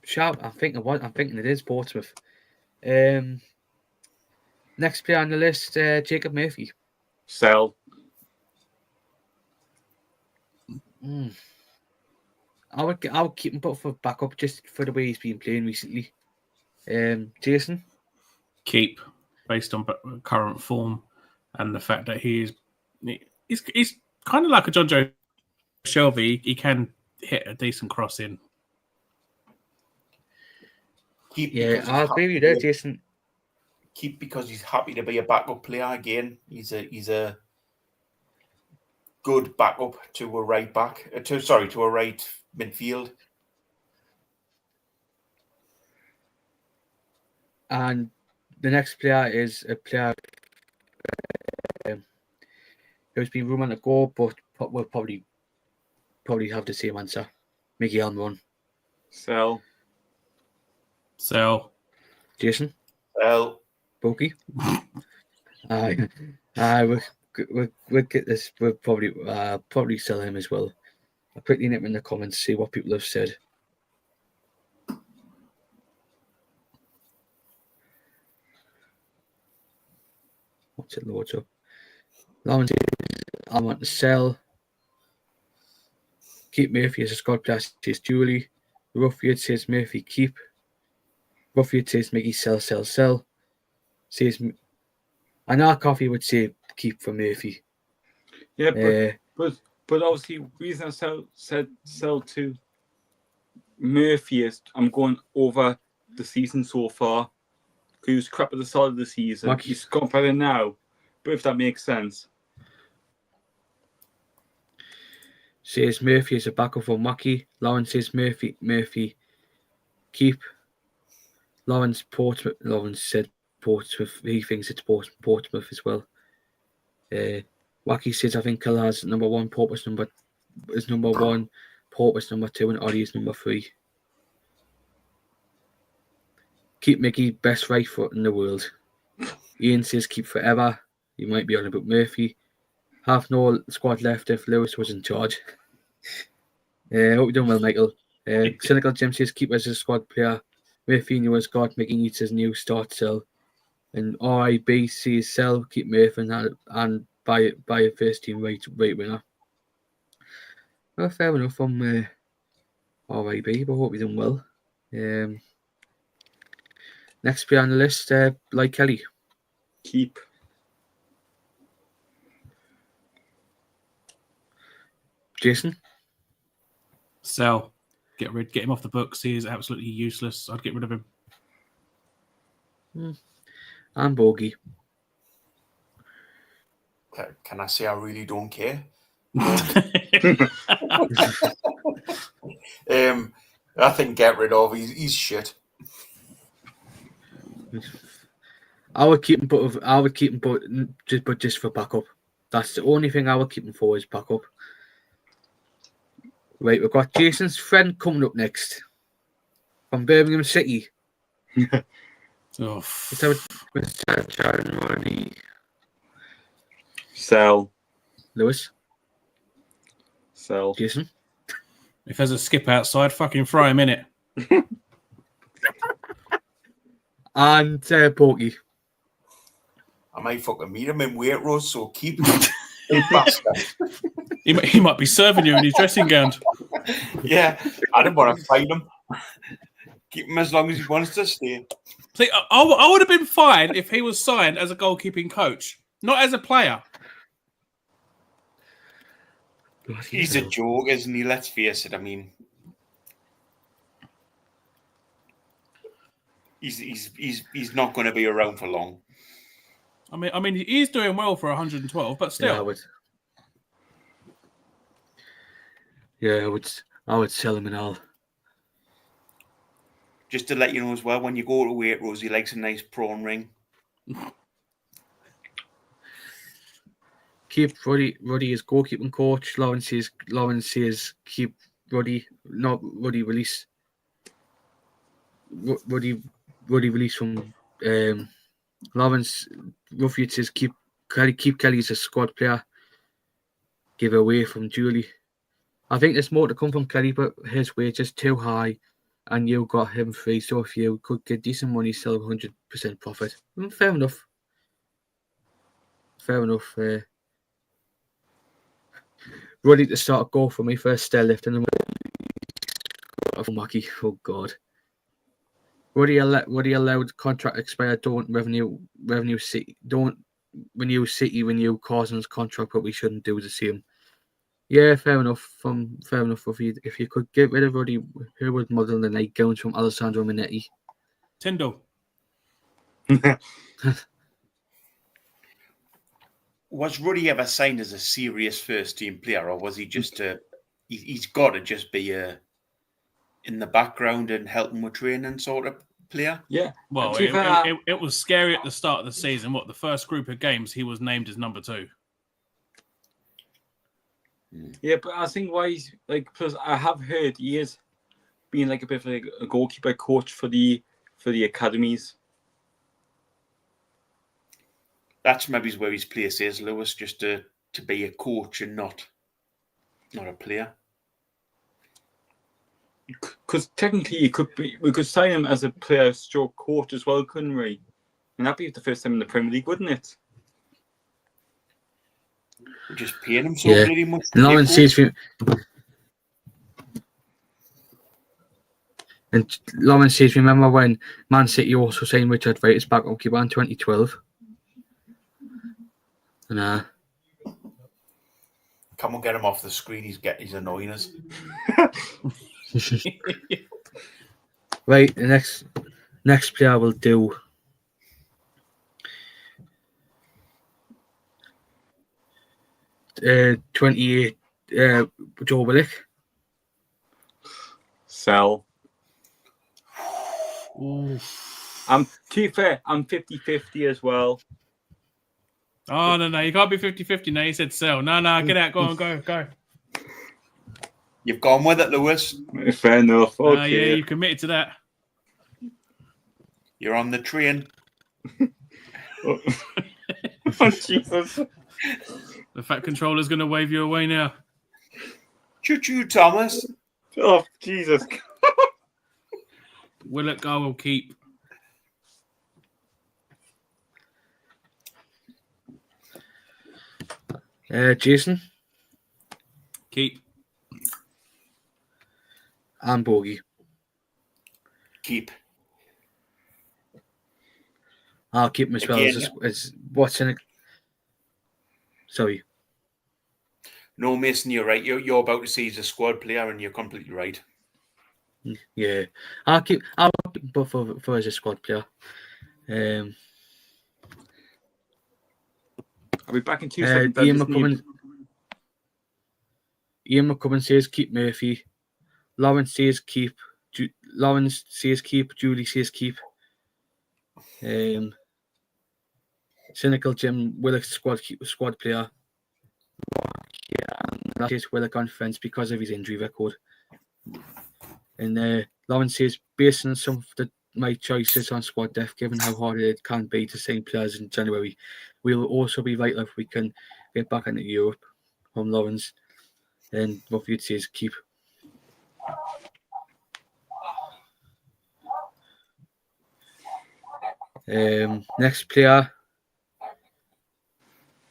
Sharp. I'm thinking it is Portsmouth. Next player on the list, Jacob Murphy. Sell. I would keep him put for backup just for the way he's been playing recently. Jason? Keep, based on current form and the fact that he's kind of like a John Joe Shelby. He can hit a decent cross in. I'll agree with you there, Jason. Keep because he's happy to be a backup player again. He's a good backup to a right back. To a right midfield. And the next player is a player who's been rumoured to go, but will probably have the same answer. Mickey Almiron. Sell. Jason? Sell. Bogey? We'll get this. We'll probably sell him as well. I'll quickly nip in the comments, see what people have said. What's it loads up? Lawrence, I want to sell. Keep Murphy as a squad player, says Julie. Roughhead says Murphy keep. Ruffy says Mickey sell. Says, and our coffee would say keep for Murphy. Yeah, but obviously, reason I said sell to Murphy is I'm going over the season so far. He was crap at the start of the season. He's got better now, but if that makes sense. Says Murphy is a backup for Mackie. Lawrence says Murphy keep. Lawrence said Portsmouth. He thinks it's Portsmouth as well. Wacky says I think Kelleher's number one, Pope is number one, Pope is number 2, and Oddie is number 3. Keep Mickey, best right foot in the world. Ian says keep forever. You might be on about Murphy. Half no squad left if Lewis was in charge. Hope you're doing well, Michael. Cynical Jim says keep as a squad player. Murphy new as God, Mickey needs his new start sell. And RIB says sell, keep Murphy and buy a first team right winger. Well, fair enough from RIB, but hope you're doing well. Next player on the list, like Kelly. Keep. Jason? Sell. Get him off the books. He is absolutely useless. I'd get rid of him. And Bogey. Can I say I really don't care? I think get rid of. He's shit. I would keep him, but just for backup. That's the only thing I would keep him for is backup. Right, we've got Jason's friend coming up next from Birmingham City. Sell. Lewis. Sell. Jason. If there's a skip outside, fucking throw him in it. And Porky. I might fucking meet him in Waitrose, so keep him. He might be serving you in his dressing gown. Yeah, I don't want to fight him. Keep him as long as he wants to stay. See, I would have been fine if he was signed as a goalkeeping coach, not as a player. He's a joke, isn't he? Let's face it. I mean, he's not going to be around for long. I mean, he's doing well for 112, but still. I would sell him and all. Just to let you know as well, when you go to Waitrose, he likes a nice prawn ring. Keep Ruddy as goalkeeping coach. Lawrence says keep Ruddy, not Ruddy release. Ruddy release from Lawrence. Ruffy says keep Kelly as a squad player. Give away from Julie. I think there's more to come from Kelly, but his wage is too high, and you got him free. So if you could get decent money, still 100% profit. Fair enough. Ready to start a goal for me first stair lift and then Mackie. Oh God. Ruddy allowed contract expire. Don't renew City. Don't renew City. Renew Carson's contract, but we shouldn't do the same. Yeah, fair enough. If you could get rid of Ruddy, who would model the nightgowns from Alessandro Minetti? Tyndall. Was Ruddy ever signed as a serious first team player, or was he just he's got to just be in the background and helping with training sort of player? Yeah. Well, it was scary at the start of the season. The first group of games, he was named as number 2. Yeah, but I think why he's because I have heard he is being a bit of a goalkeeper coach for the academies. That's maybe where his place is, Lewis, just to be a coach and not a player. Because technically, we could sign him as a player stroke coach as well, couldn't we? And that'd be the first time in the Premier League, wouldn't it? We're just paying him so bloody much. And Lawrence says, remember when Man City also signed Richard Wright as backup keeper in 2012? And Come on, get him off the screen. He's annoying us. right, the next player will do. 28, Joe Willock. Sell. Ooh. To be fair, I'm 50-50 as well. Oh, no, you can't be 50-50 now. You said sell. No, get out. Go on, go. You've gone with it, Lewis. Fair enough. Okay. Yeah, you committed to that. You're on the train. Oh, Jesus. The Fat Controller's going to wave you away now. Choo-choo, Thomas. Oh, Jesus. Willock, I will keep. Jason. Keep. And Bogey. Keep. I'll keep him as well as what's in it. Sorry. No, Mason, you're right. You're about to see he's a squad player, and you're completely right. Yeah, I'll keep both for as a squad player. I'll be back in 2 seconds. Ian McCubbin says keep Murphy. Lawrence says keep. Lawrence says keep. Julie says keep. Cynical Jim Willock squad player. Yeah, and that is Willock on fence because of his injury record. And Lawrence says based on some of my choices on squad depth, given how hard it can be to sign players in January, we will also be vital if we can get back into Europe. From Lawrence, and what you'd say is keep. Next player,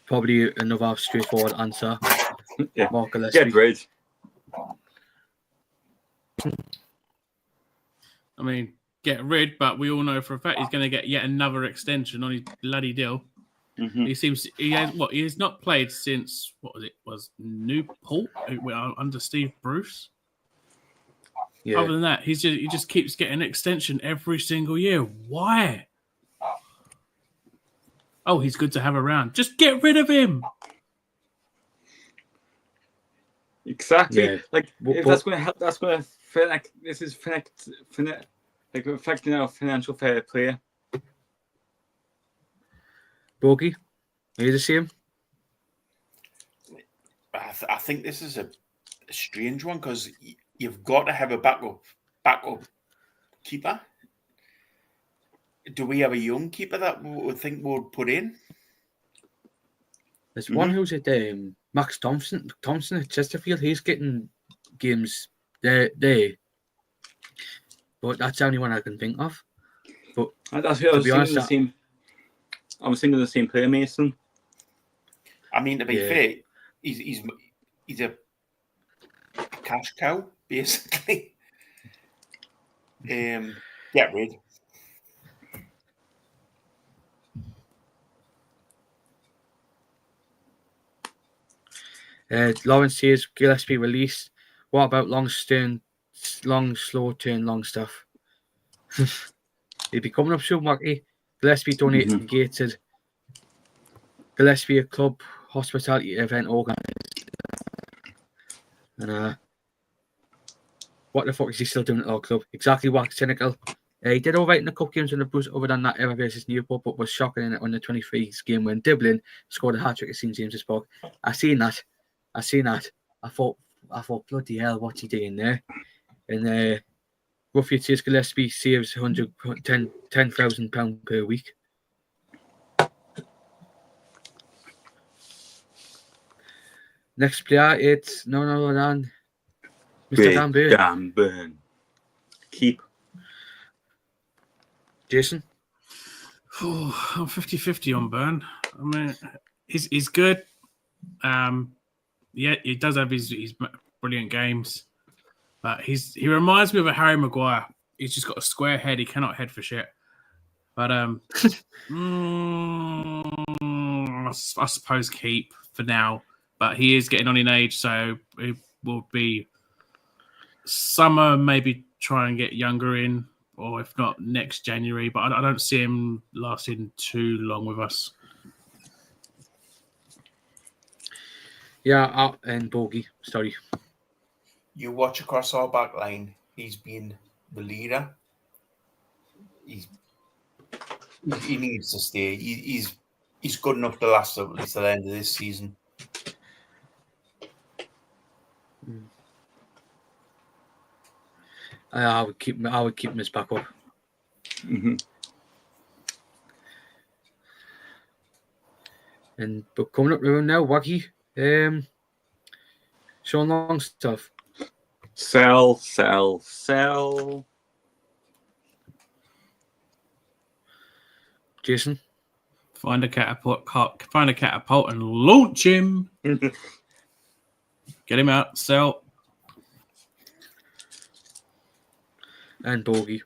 probably another straightforward answer. Yeah. Mark Gillespie. Get rid. I mean, get rid, but we all know for a fact he's going to get yet another extension on his bloody deal. Mm-hmm. He has not played since was Newport under Steve Bruce. Yeah. Other than that, he just keeps getting an extension every single year. Why? Oh, he's good to have around. Just get rid of him. Exactly. Yeah. Like if that's going to help. That's going to feel like this is like affecting our financial fair play. Bogey, are you the same? I think this is a strange one because you've got to have a backup keeper. Do we have a young keeper that we think we'll put in? There's one who's at Max Thompson at Chesterfield. He's getting games there, but that's the only one I can think of. But that's what I was thinking. The same. I was thinking the same player, Mason. I mean, to be fair, he's a cash cow, basically. Get rid. Lawrence says Gillespie released. What about long, slow turn, long stuff? He'd be coming up soon, Marky. Gillespie donated gated. Gillespie a club hospitality event organised. And what the fuck is he still doing at our club? Exactly what, cynical. He did all right in the cup games in the Bruce, other than that era versus Newport, but was shocking in it on the 23's game when Dublin scored a hat-trick at St James's Park. I seen that. I thought, bloody hell, what's he doing there? And roughly it says Gillespie saves £10,000 per week. Next player, it's no, Mr. Dan Burn. Dan Burn. Keep. Jason? Oh, I'm 50-50 on Burn. I mean, he's good. Yeah, he does have his brilliant games, but he reminds me of a Harry Maguire. he's just got a square head. He cannot head for shit. But I suppose keep for now. But he is getting on in age, so it will be summer. Maybe try and get younger in, or if not next January. But I don't see him lasting too long with us. Yeah, and Bogey. Sorry. You watch across our back line. He's been the leader. He needs to stay. He's good enough to last at least the end of this season. I would keep him as backup. Mm-hmm. But coming up around now, Wacky. Sean Longstaff. Sell. Jason. Find a catapult and launch him. Get him out. Sell. And Bogey.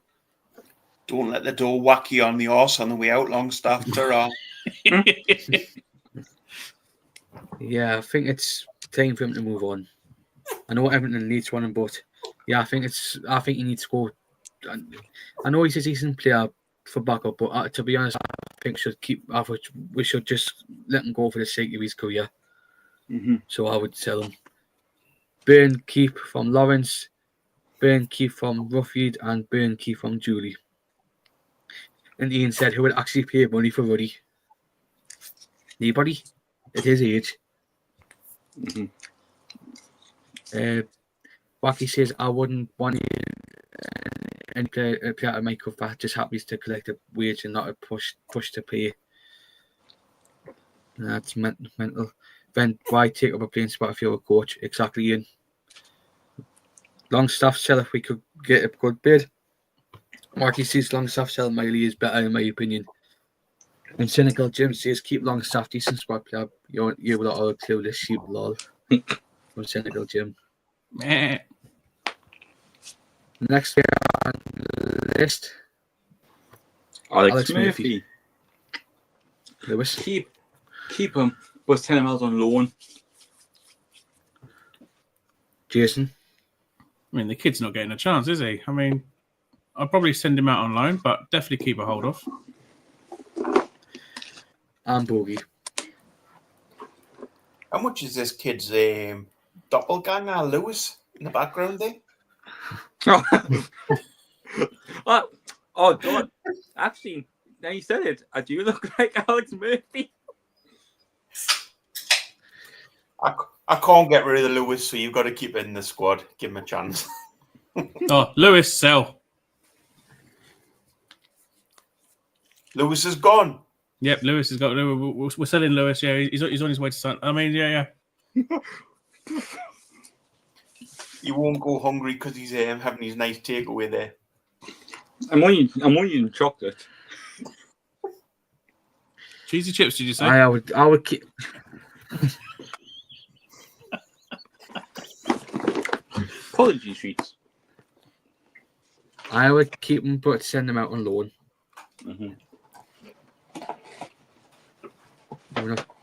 Don't let the door whack you on the arse on the way out, Longstaff. Ta-ra. Yeah, I think it's time for him to move on. I know Everton needs one, but yeah, I think he needs to go. I know he's a decent player for backup, but to be honest, I think we should just let him go for the sake of his career. Mm-hmm. So I would sell him. Burn keep from Lawrence, Burn keep from Ruffied, and Burn keep from Julie. And Ian said, who would actually pay money for Ruddy? Anybody at his age. Mm-hmm. Wacky says, I wouldn't want any player at Minecraft just happy to collect a wage and not a push to pay. That's mental. Then why take up a playing spot if you're a coach? Exactly, Ian. Longstaff sell if we could get a good bid. Wacky says Longstaff sell Miley is better in my opinion. And Cynical Jim says keep Longstaff decent squad player. You lot are clueless sheep lol. From Cynical Jim. Next on the list, Alex Murphy. Lewis. Keep him, but send him out on loan. Jason. I mean, the kid's not getting a chance, is he? I mean, I'll probably send him out on loan, but definitely keep a hold of. And Bogey. How much is this kid's doppelganger, Lewis, in the background there? Oh, God. Actually, now you said it. I do look like Alex Murphy. I can't get rid of the Lewis, so you've got to keep it in the squad. Give him a chance. Oh, Lewis, sell. Lewis is gone. Yep, Lewis has got. We're selling Lewis. Yeah, he's on his way to Sun. I mean, yeah. He won't go hungry because he's having his nice takeaway there. I'm only eating chocolate. Cheesy chips, did you say? I would keep. Apology treats. I would keep him, but send him out on loan. Mm-hmm.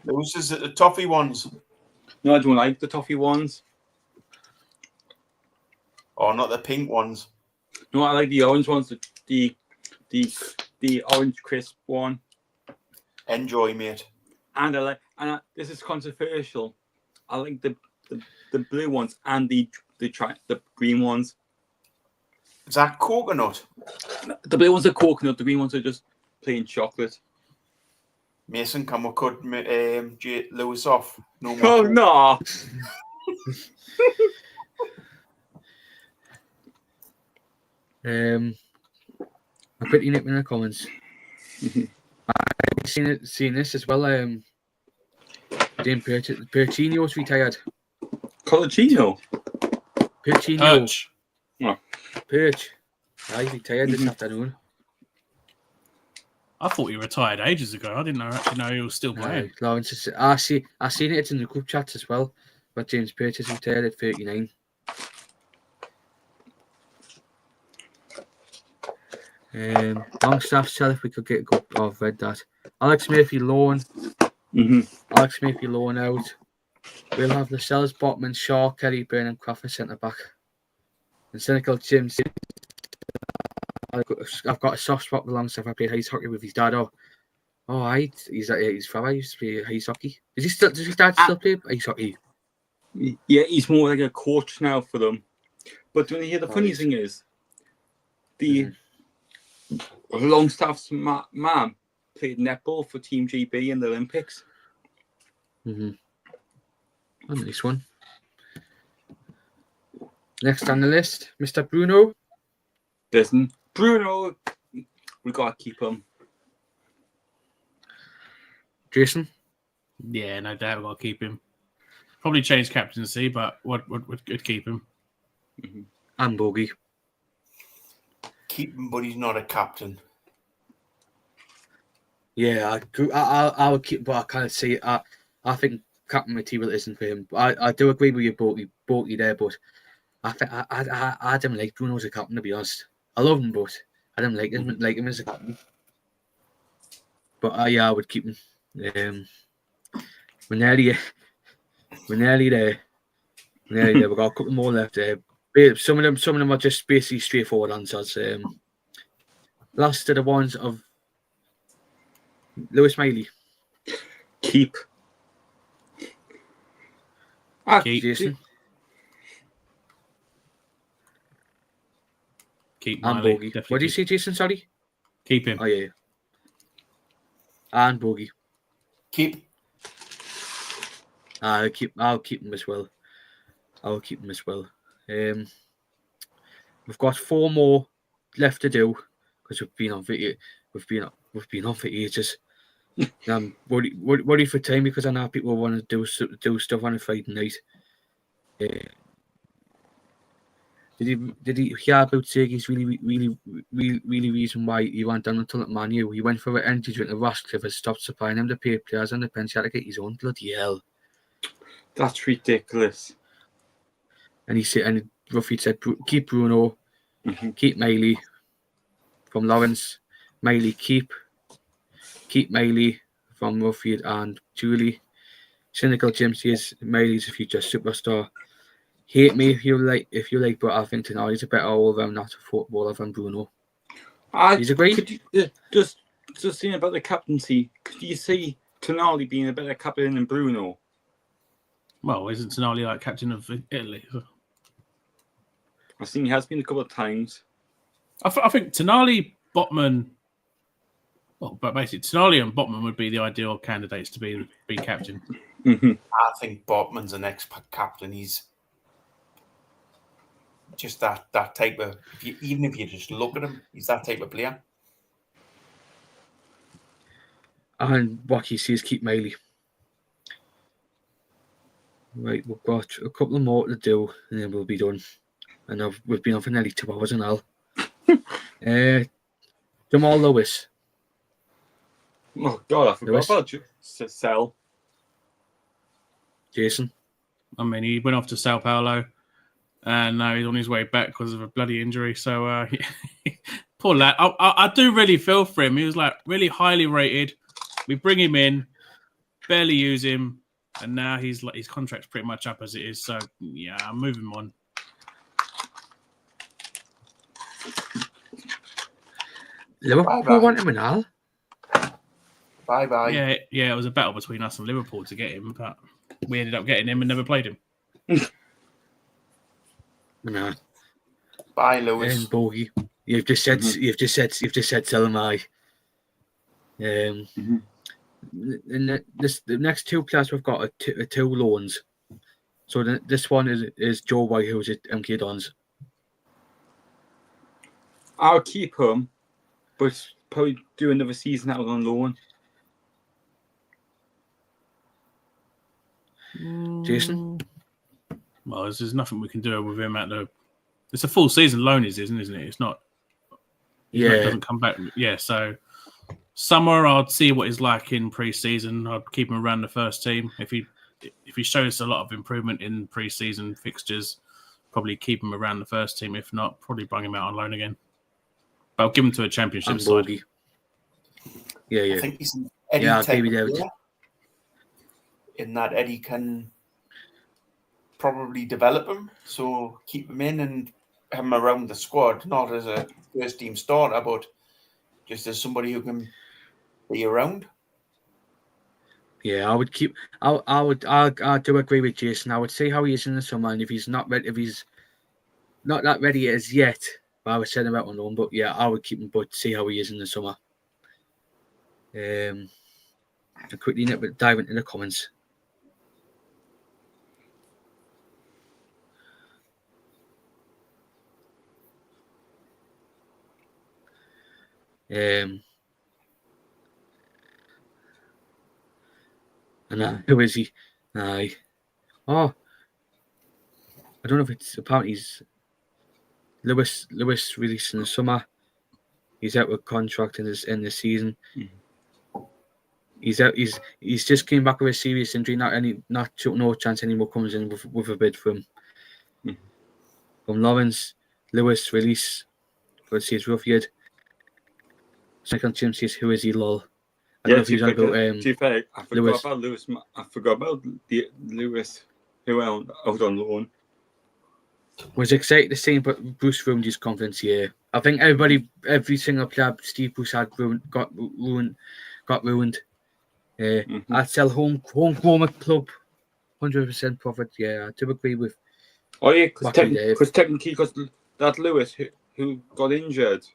Lewis is the toffee ones. No, I don't like the toffee ones. Oh, not the pink ones. No, I like the orange ones. The orange crisp one. Enjoy, mate. And this is controversial. I like the blue ones and the green ones. Is that coconut? The blue ones are coconut. The green ones are just plain chocolate. Mason, can we cut Lewis off? No more. Oh no! I put Nick in the comments. I've seen this as well. Dame Perchino's retired. Colacino? Perchino. Perch. Oh. Perch. He's retired this afternoon. I thought he retired ages ago. I didn't know he was still playing. Lawrence, I seen it. It's in the group chats as well. But James Perch is retired at 39. Longstaff sell if we could get a good. Oh, I've read that. Alex Murphy loan. Alex Murphy loan out. We'll have Lascelles, Botman, Shaw, Kelly, Byrne, and Crawford centre back. And Cynical Jim. I've got a soft spot with Longstaff. I played ice hockey with his dad. He's father used to play ice hockey. Does his dad still play ice hockey? Yeah, he's more like a coach now for them. But when you hear the funny thing is, the Longstaff's mum played netball for Team GB in the Olympics. A nice one. Next on the list, Mr. Bruno. Bruno, we got to keep him. Jason? Yeah, no doubt we've got to keep him. Probably change captaincy, but would keep him. And Bogey. Keep him, but he's not a captain. Yeah, I would keep, but I kind of see. I think captain material isn't for him. I do agree with you, Bogey there, but I don't like Bruno as a captain, to be honest. I love him, but I don't like him as a captain. But I would keep him. We're nearly there. We've got a couple more left. Some of them are just basically straightforward answers. Last are the ones of Lewis Miley. Keep. Jason. Keep And Miley. Bogey. What do you say, Jason? Sorry? Keep him. Oh, yeah. And Bogey. Keep. I'll keep him as well. We've got 4 more left to do because we've been on for ages. Worry for time because I know people want to do stuff on a Friday night. Did he hear about Sergey's really reason why he went down until at Man U? He went for an energy drink and Ratcliffe has stopped supplying him to pay players on the bench. He had to get his own. Bloody hell. That's ridiculous. And Ruffy said, keep Bruno, keep Miley from Lawrence, Miley keep Miley from Ruffy and Julie. Cynical Jim says Miley's a future superstar. Hate me if you like, but I think Tonali's a better all-round not a footballer than Bruno. He's agreed. Just saying about the captaincy, could you see Tonali being a better captain than Bruno? Well, isn't Tonali like captain of Italy? I've seen he has been a couple of times. I think Tonali, Botman, but basically Tonali and Botman would be the ideal candidates to be captain. I think Botman's the next captain. He's just that type of. Even if you just look at him, he's that type of player. And what he says, keep Miley. Right, we've got a couple more to do, and then we'll be done. And we've been on for nearly 2 hours and all. Jamal Lewis. Oh God, I forgot about Sell. Jason. I mean, he went off to Sao Paulo, and now he's on his way back because of a bloody injury. So, poor lad. I do really feel for him. He was like really highly rated. We bring him in, barely use him, and now his contract's pretty much up as it is. So, yeah, I'm moving on. Liverpool want him and all. Bye. Yeah, it was a battle between us and Liverpool to get him, but we ended up getting him and never played him. No. Bye, Lewis. And Bogey. You've just said sell him. The next 2 players we've got are 2 loans. So this one is Joe White, who's at MK Dons. I'll keep him, but probably do another season out on loan. Jason? Well, there's nothing we can do with him it's a full season loan, isn't it? It's not. Yeah. It doesn't come back. Yeah, so summer I'd see what he's like in pre-season. I'd keep him around the first team. If he shows a lot of improvement in pre-season fixtures, probably keep him around the first team. If not, probably bring him out on loan again. But I'll give him to a championship and side. Bogey. Yeah. I think he's an Eddie Yeah, I'll type give you of that. player, in that Eddie can probably develop him, so keep him in and have him around the squad, not as a first team starter, but just as somebody who can be around. Yeah, I would keep. I do agree with Jason. I would see how he is in the summer, and if he's not that ready as yet, I would send him out on loan. But yeah, I would keep him, but see how he is in the summer. I'll quickly dive into the comments. And who is he? Aye. Oh, I don't know if it's apparently he's Lewis released in the summer. He's out with contract in the season. He's out. He's just came back with a serious injury. No chance anymore comes in with a bid from Lawrence. Lewis release. Let's see his rough yet. Second Jim says who is he? Lol. I don't know if he's on about I forgot about Lewis. I forgot about Lewis who went out on loan. Was excited to see him, but Bruce ruined his confidence. Yeah, I think every single player Steve Bruce had got ruined. I'd sell homegrown club, 100% profit. Yeah, I do agree with. Oh yeah, because technically, that Lewis who got injured,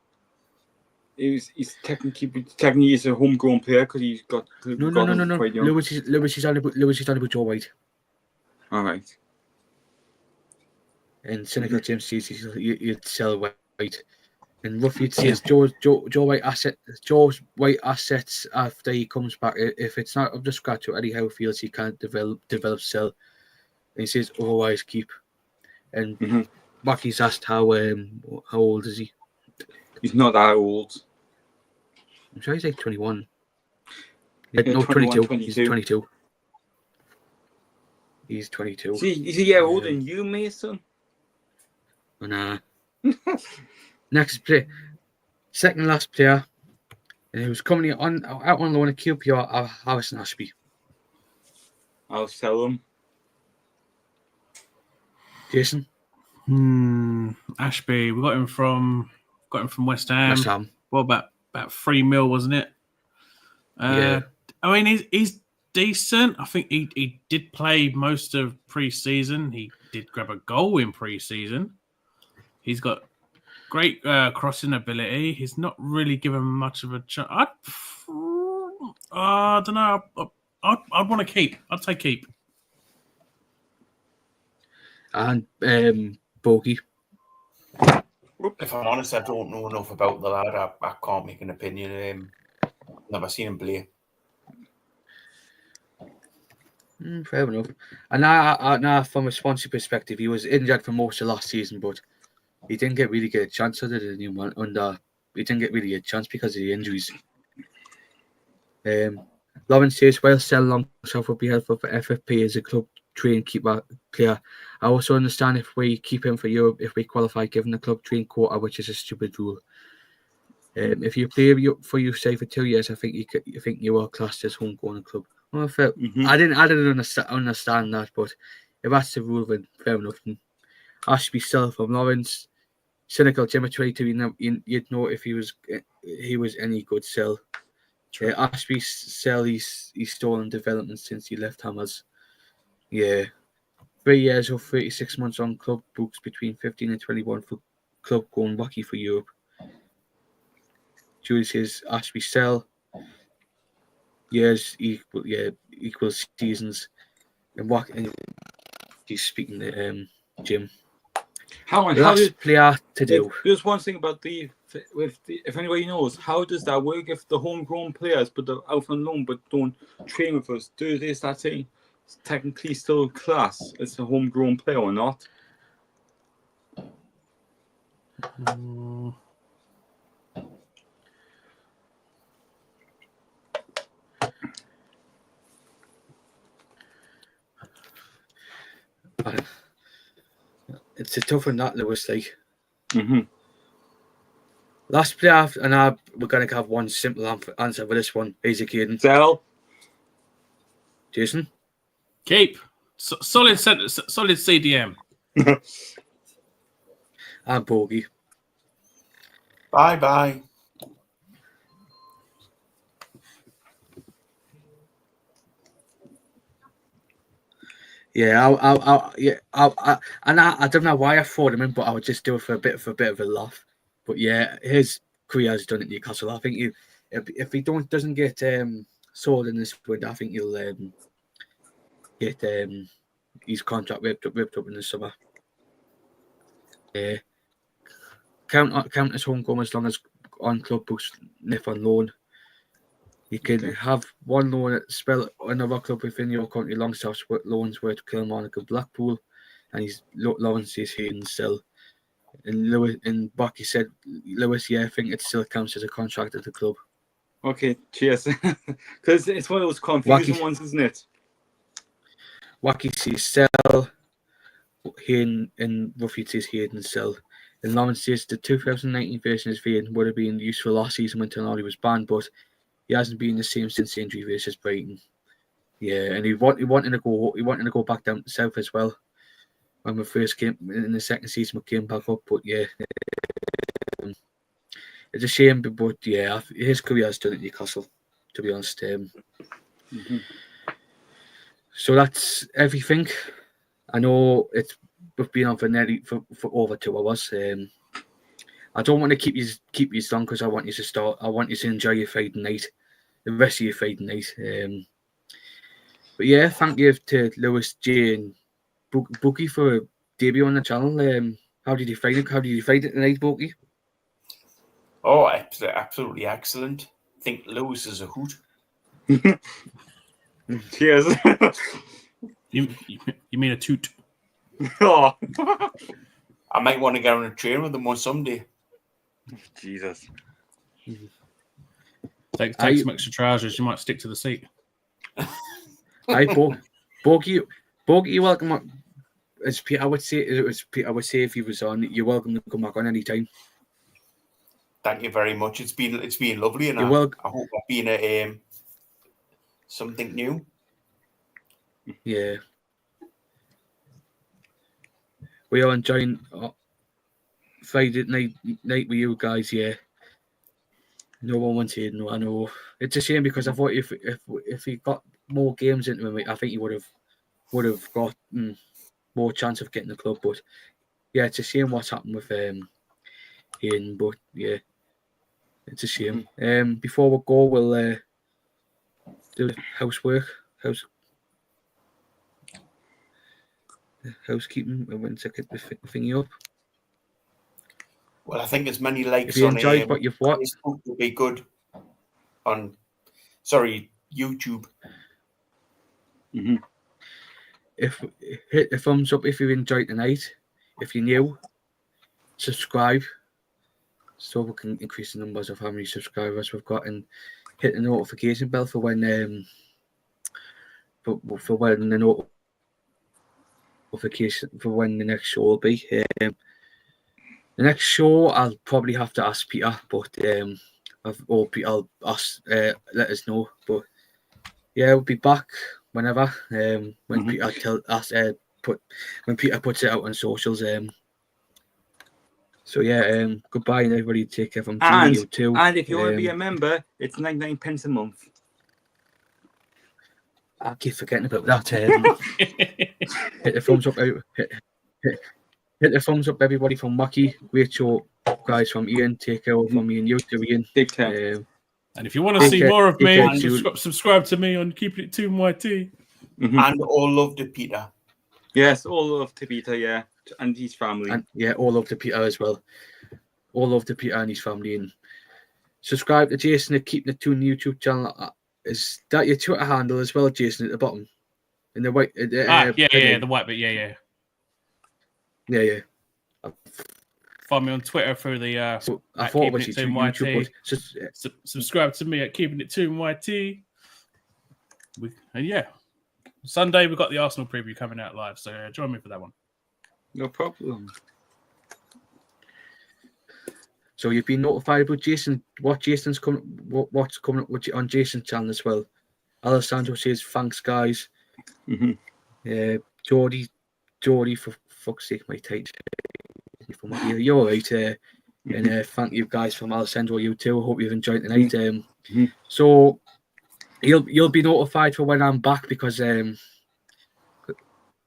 he's technically is a homegrown player because he's got No. quite young. Lewis is only about Joe White. All right. And Cynical James says you'd sell White. And roughly it says Joe White assets after he comes back. If it's not up to scratch or Eddie Howe feels he can't develop sell. And he says otherwise keep. And Bucky's asked how old is he? He's not that old. I'm sure he's like 21. Yeah, no, 22. 22. He's 22. He's 22. He's a year older than you, Mason. Nah. Next player, second last player, who's coming out on loan at QPR, Harrison Ashby. I'll sell him. Jason? Ashby, we got him from West Ham. West Ham. What about $3 million, wasn't it? Yeah. I mean, he's decent. I think he did play most of pre-season. He did grab a goal in pre-season. He's got great crossing ability. He's not really given much of a chance. I don't know. I'd want to keep. I'd say keep. And Bogey. If I'm honest, I don't know enough about the lad. I can't make an opinion. Never seen him play. Fair enough. And now, from a sponsor perspective, he was injured for most of last season, but he didn't really get a chance at it. He didn't get really a chance because of the injuries. Lawrence says, well, sell alongside would be helpful for FFP as a club train keeper player. I also understand if we keep him for Europe, if we qualify, given the club train quota, which is a stupid rule. If you play for you, say for 2 years, I think you are classed as homegrown club. Well, I didn't understand that, but if that's the rule, then fair enough. Ashby sell from Lawrence. Cynical Jim at 22, you'd know if he was any good sell. Ashby sell he's stolen development since he left Hammers. Yeah. 3 years or 36 months on club books between 15 and 21 for club going wacky for Europe. Julie says Ashby sell. Years equals seasons. And he's speaking to Jim. How player to do? There's one thing about if anybody knows, how does that work if the homegrown players but they're out on loan but don't train with us? Do they start saying it's technically still class as a homegrown player or not? It's a tough one, that Lewis. Like, Last player, we're going to have one simple answer for this one. Isak Hayden. Sell. Jason? Keep. Solid CDM. And Bogey. Bye. Yeah, I don't know why I thought him in, but I would just do it for a bit of a laugh. But yeah, his career has done at Newcastle. I think if he doesn't get sold in this window, I think he'll get his contract ripped up in the summer. Yeah, count as home goal as long as on club books, if on loan. You can have one loan at spell another club within your country. Longstaff's loans were to Kilmarnock and Blackpool, and he's Lawrence's Hayden still. And Lewis and Bucky said, Lewis, yeah, I think it still counts as a contract at the club. Okay, cheers. Because it's one of those confusing ones, isn't it? Wacky says sell, Hayden, and Ruffy says Hayden sell. And Lawrence says the 2019 version of Hayden would have been useful last season when Tonali was banned, but he hasn't been the same since the injury versus Brighton. Yeah, and he wanted to go back down to south as well. When we first came in the second season, we came back up, but yeah, it's a shame. But yeah, his career has done at Newcastle, to be honest. So that's everything. I know we've been on for over 2 hours. I don't want to keep you long because I want you to start. I want you to enjoy your Friday night, the rest of your Friday night. But yeah, thank you to Lewis, J, and Bookie for a debut on the channel. How did you find it? How did you find it tonight, Bookie? Oh, absolutely excellent. I think Lewis is a hoot. Cheers. You mean a toot? Oh. I might want to get on a train with them one someday. Jesus. Take some extra trousers. You might stick to the seat. Hi, Bogey, you're welcome. As Peter would say, if he was on, you're welcome to come back on any time. Thank you very much. It's been lovely, and I hope I've been at something new. Yeah, we are enjoying Friday night with you guys. Yeah, no one wants to. No, I know it's a shame because I thought if he got more games into him, I think he would have got more chance of getting the club. But yeah, it's a shame what's happened with Hayden. But yeah, it's a shame. Before we go, we'll do housekeeping. I went to get the thingy up. Well, I think as many likes if you on enjoyed what you've watched would be good. On YouTube. Mm-hmm. If hit the thumbs up if you enjoyed tonight. If you're new, subscribe so we can increase the numbers of how many subscribers we've got, and hit the notification bell for when for when the notification for when the next show will be. The next show I'll probably have to ask Peter, but I'll ask let us know. But yeah, we'll be back whenever when Peter when Peter puts it out on socials. So yeah, goodbye and everybody take care from you too. And if you want to be a member, it's 99p a month. I keep forgetting about that. Hit the thumbs up, hit the thumbs up, everybody from Wacky. Great show, guys. From Ian, take care from me and you too, Ian. Take care. And if you want to see more of me, subscribe to me on Keeping It Toon YT. And all love to Peter. Yes, all love to Peter, yeah. And his family. And yeah, all love to Peter as well. All love to Peter and his family. And subscribe to Jason at Keeping It Toon YouTube channel. Is that your Twitter handle as well, Jason, at the bottom? In the white. The white bit, yeah. Yeah. Find me on Twitter through the. I thought it was YouTube. Subscribe to me at Keeping It Toon YT. And yeah, Sunday we've got the Arsenal preview coming out live, so join me for that one. No problem. So you've been notified about Jason, what's coming up with you on Jason's channel as well. Alessandro says, thanks, guys. Geordie, for fuck's sake, my tight. You're all right. And thank you guys from Alessandro, you too. I hope you've enjoyed tonight. So you'll be notified for when I'm back because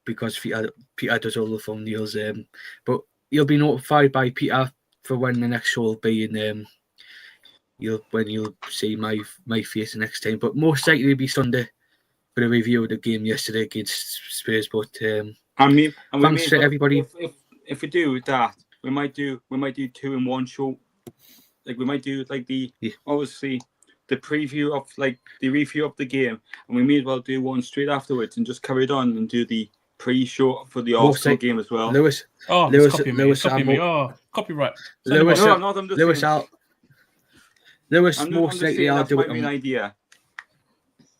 Peter does all the thumbnails. But you'll be notified by Peter for when the next show will be, and you'll see my face the next time. But most likely it'll be Sunday for a review of the game yesterday against Spurs. But thanks to everybody. If we do that, we might do 2 in one show. Like we might do like obviously the preview of like the review of the game, and we may as well do one straight afterwards and just carry it on and do the pre-show for the Arsenal game as well. Lewis, copyright. Lewis, most likely I'll do it. That's my main idea.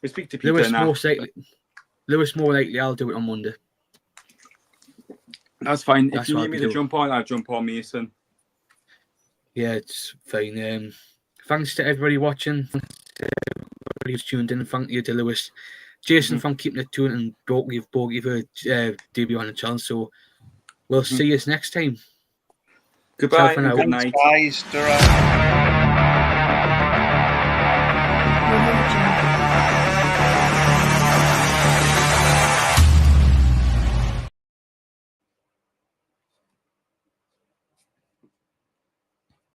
We speak to Peter now. Lewis, more likely I'll do it on Monday. That's fine. If you need me to jump on, I'll jump on, Mason. Yeah, it's fine. Thanks to everybody watching. Everybody who's tuned in. Thank you to Lewis. Jason, for keeping it tuned, and Bogey for debut on the channel. So we'll see you next time. Goodbye. Good night. Guys.